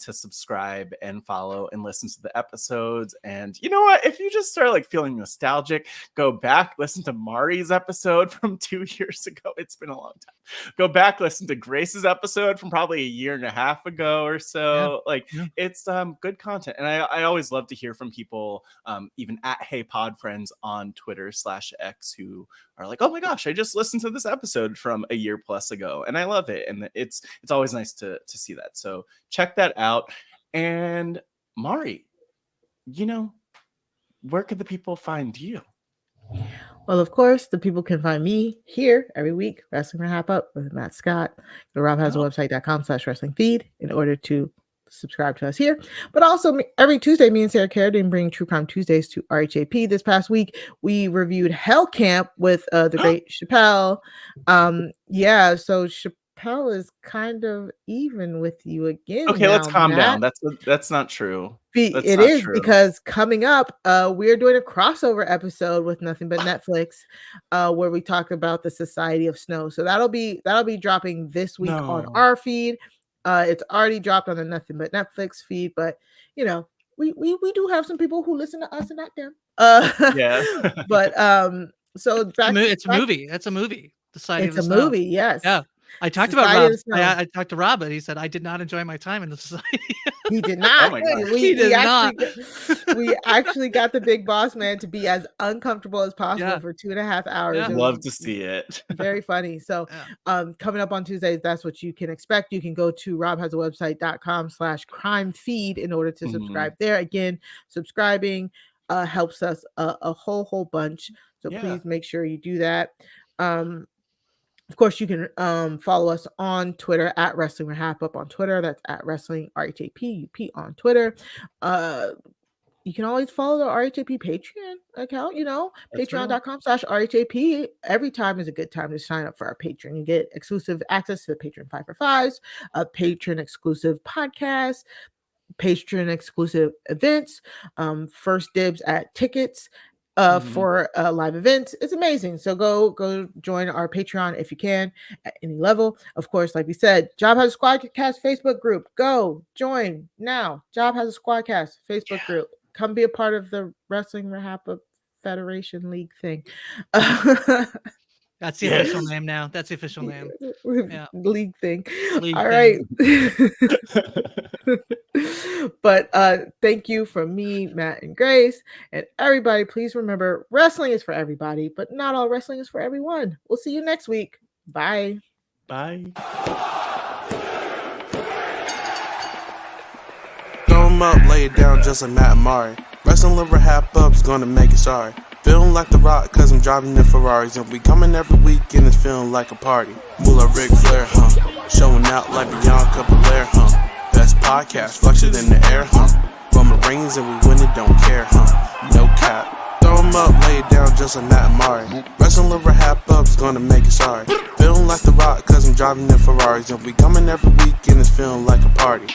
to subscribe and follow and listen to the episodes. And you know what? If you just start like feeling nostalgic, go back, listen to Mari's episode from 2 years ago. It's been a long time. Go back, listen to Grace's episode from probably a year and a half ago or so. It's good content. And I always love to hear from people, even at Hey Pod Friends on Twitter/X, who are like, oh my gosh, I just listened to this episode from a year plus ago, and I love it. And it's always nice to see that. So check that out. And Mari, where could the people find you? Well, of course, the people can find me here every week, Wrestling RHAPUp with Matt Scott. The RobHasAWebsite.com/wrestling feed in order to subscribe to us here. But also every Tuesday, me and Sarah Carradine bring True Crime Tuesdays to RHAP. This past week, we reviewed Hell Camp with the great Chappelle. So Chappelle is kind of even with you again. Okay, let's now, calm Matt. down. That's not true. That's It not is true. because coming up, we're doing a crossover episode with Nothing But Netflix, where we talk about the Society of Snow. So that'll be dropping this week on our feed. It's already dropped on the Nothing But Netflix feed, but you know, we do have some people who listen to us and not them. Yeah. But so it's a movie. That's a movie. Society it's of a the Snow. movie, yes. Yeah. I talked Society about Rob. of the Snow. I talked to Rob, and he said I did not enjoy my time in the society. He did not. Oh my God. He did not. We actually got the big boss man to be as uncomfortable as possible for 2.5 hours. Yeah. It Love was to see it. very funny. So coming up on Tuesdays, that's what you can expect. You can go to robhasawebsite.com/crime feed in order to subscribe there. Again, subscribing helps us a whole bunch. So please make sure you do that. Of course, you can follow us on Twitter at Wrestling RHAPUp on Twitter. That's at Wrestling RHAPUP on Twitter. You can always follow the RHAP Patreon account, patreon.com/RHAP. Every time is a good time to sign up for our Patreon. You get exclusive access to the Patreon 5 for 5s, a Patreon exclusive podcast, Patreon exclusive events, first dibs at tickets for live events. It's amazing. So go join our Patreon if you can at any level. Of course, like we said, Job Has a Squadcast Facebook group. Go join now. Job Has a Squadcast Facebook group. Come be a part of the Wrestling RHAPUp Federation League thing. That's the official name now. That's the official name. Yeah. League thing. League All thing. right. But thank you from me, Matt, and Grace, and everybody. Please remember, wrestling is for everybody, but not all wrestling is for everyone. We'll see you next week. Bye. Bye. Throw 'em up, lay it down just like Matt and Mari. Wrestling liver half up's gonna make it sorry. Feeling like The Rock cause I'm driving in Ferraris. And we coming every week and it's feeling like a party. Moolah Ric Flair, showing out like Bianca, Belair, Best podcast, flush it in the air, From the rings and we win it, don't care, No cap. Throw 'em up, lay it down just like Matt and Mari. Wrestling liver half up's gonna make it sorry. Feeling like The Rock cause I'm driving in Ferraris. And we coming every week and it's feeling like a party.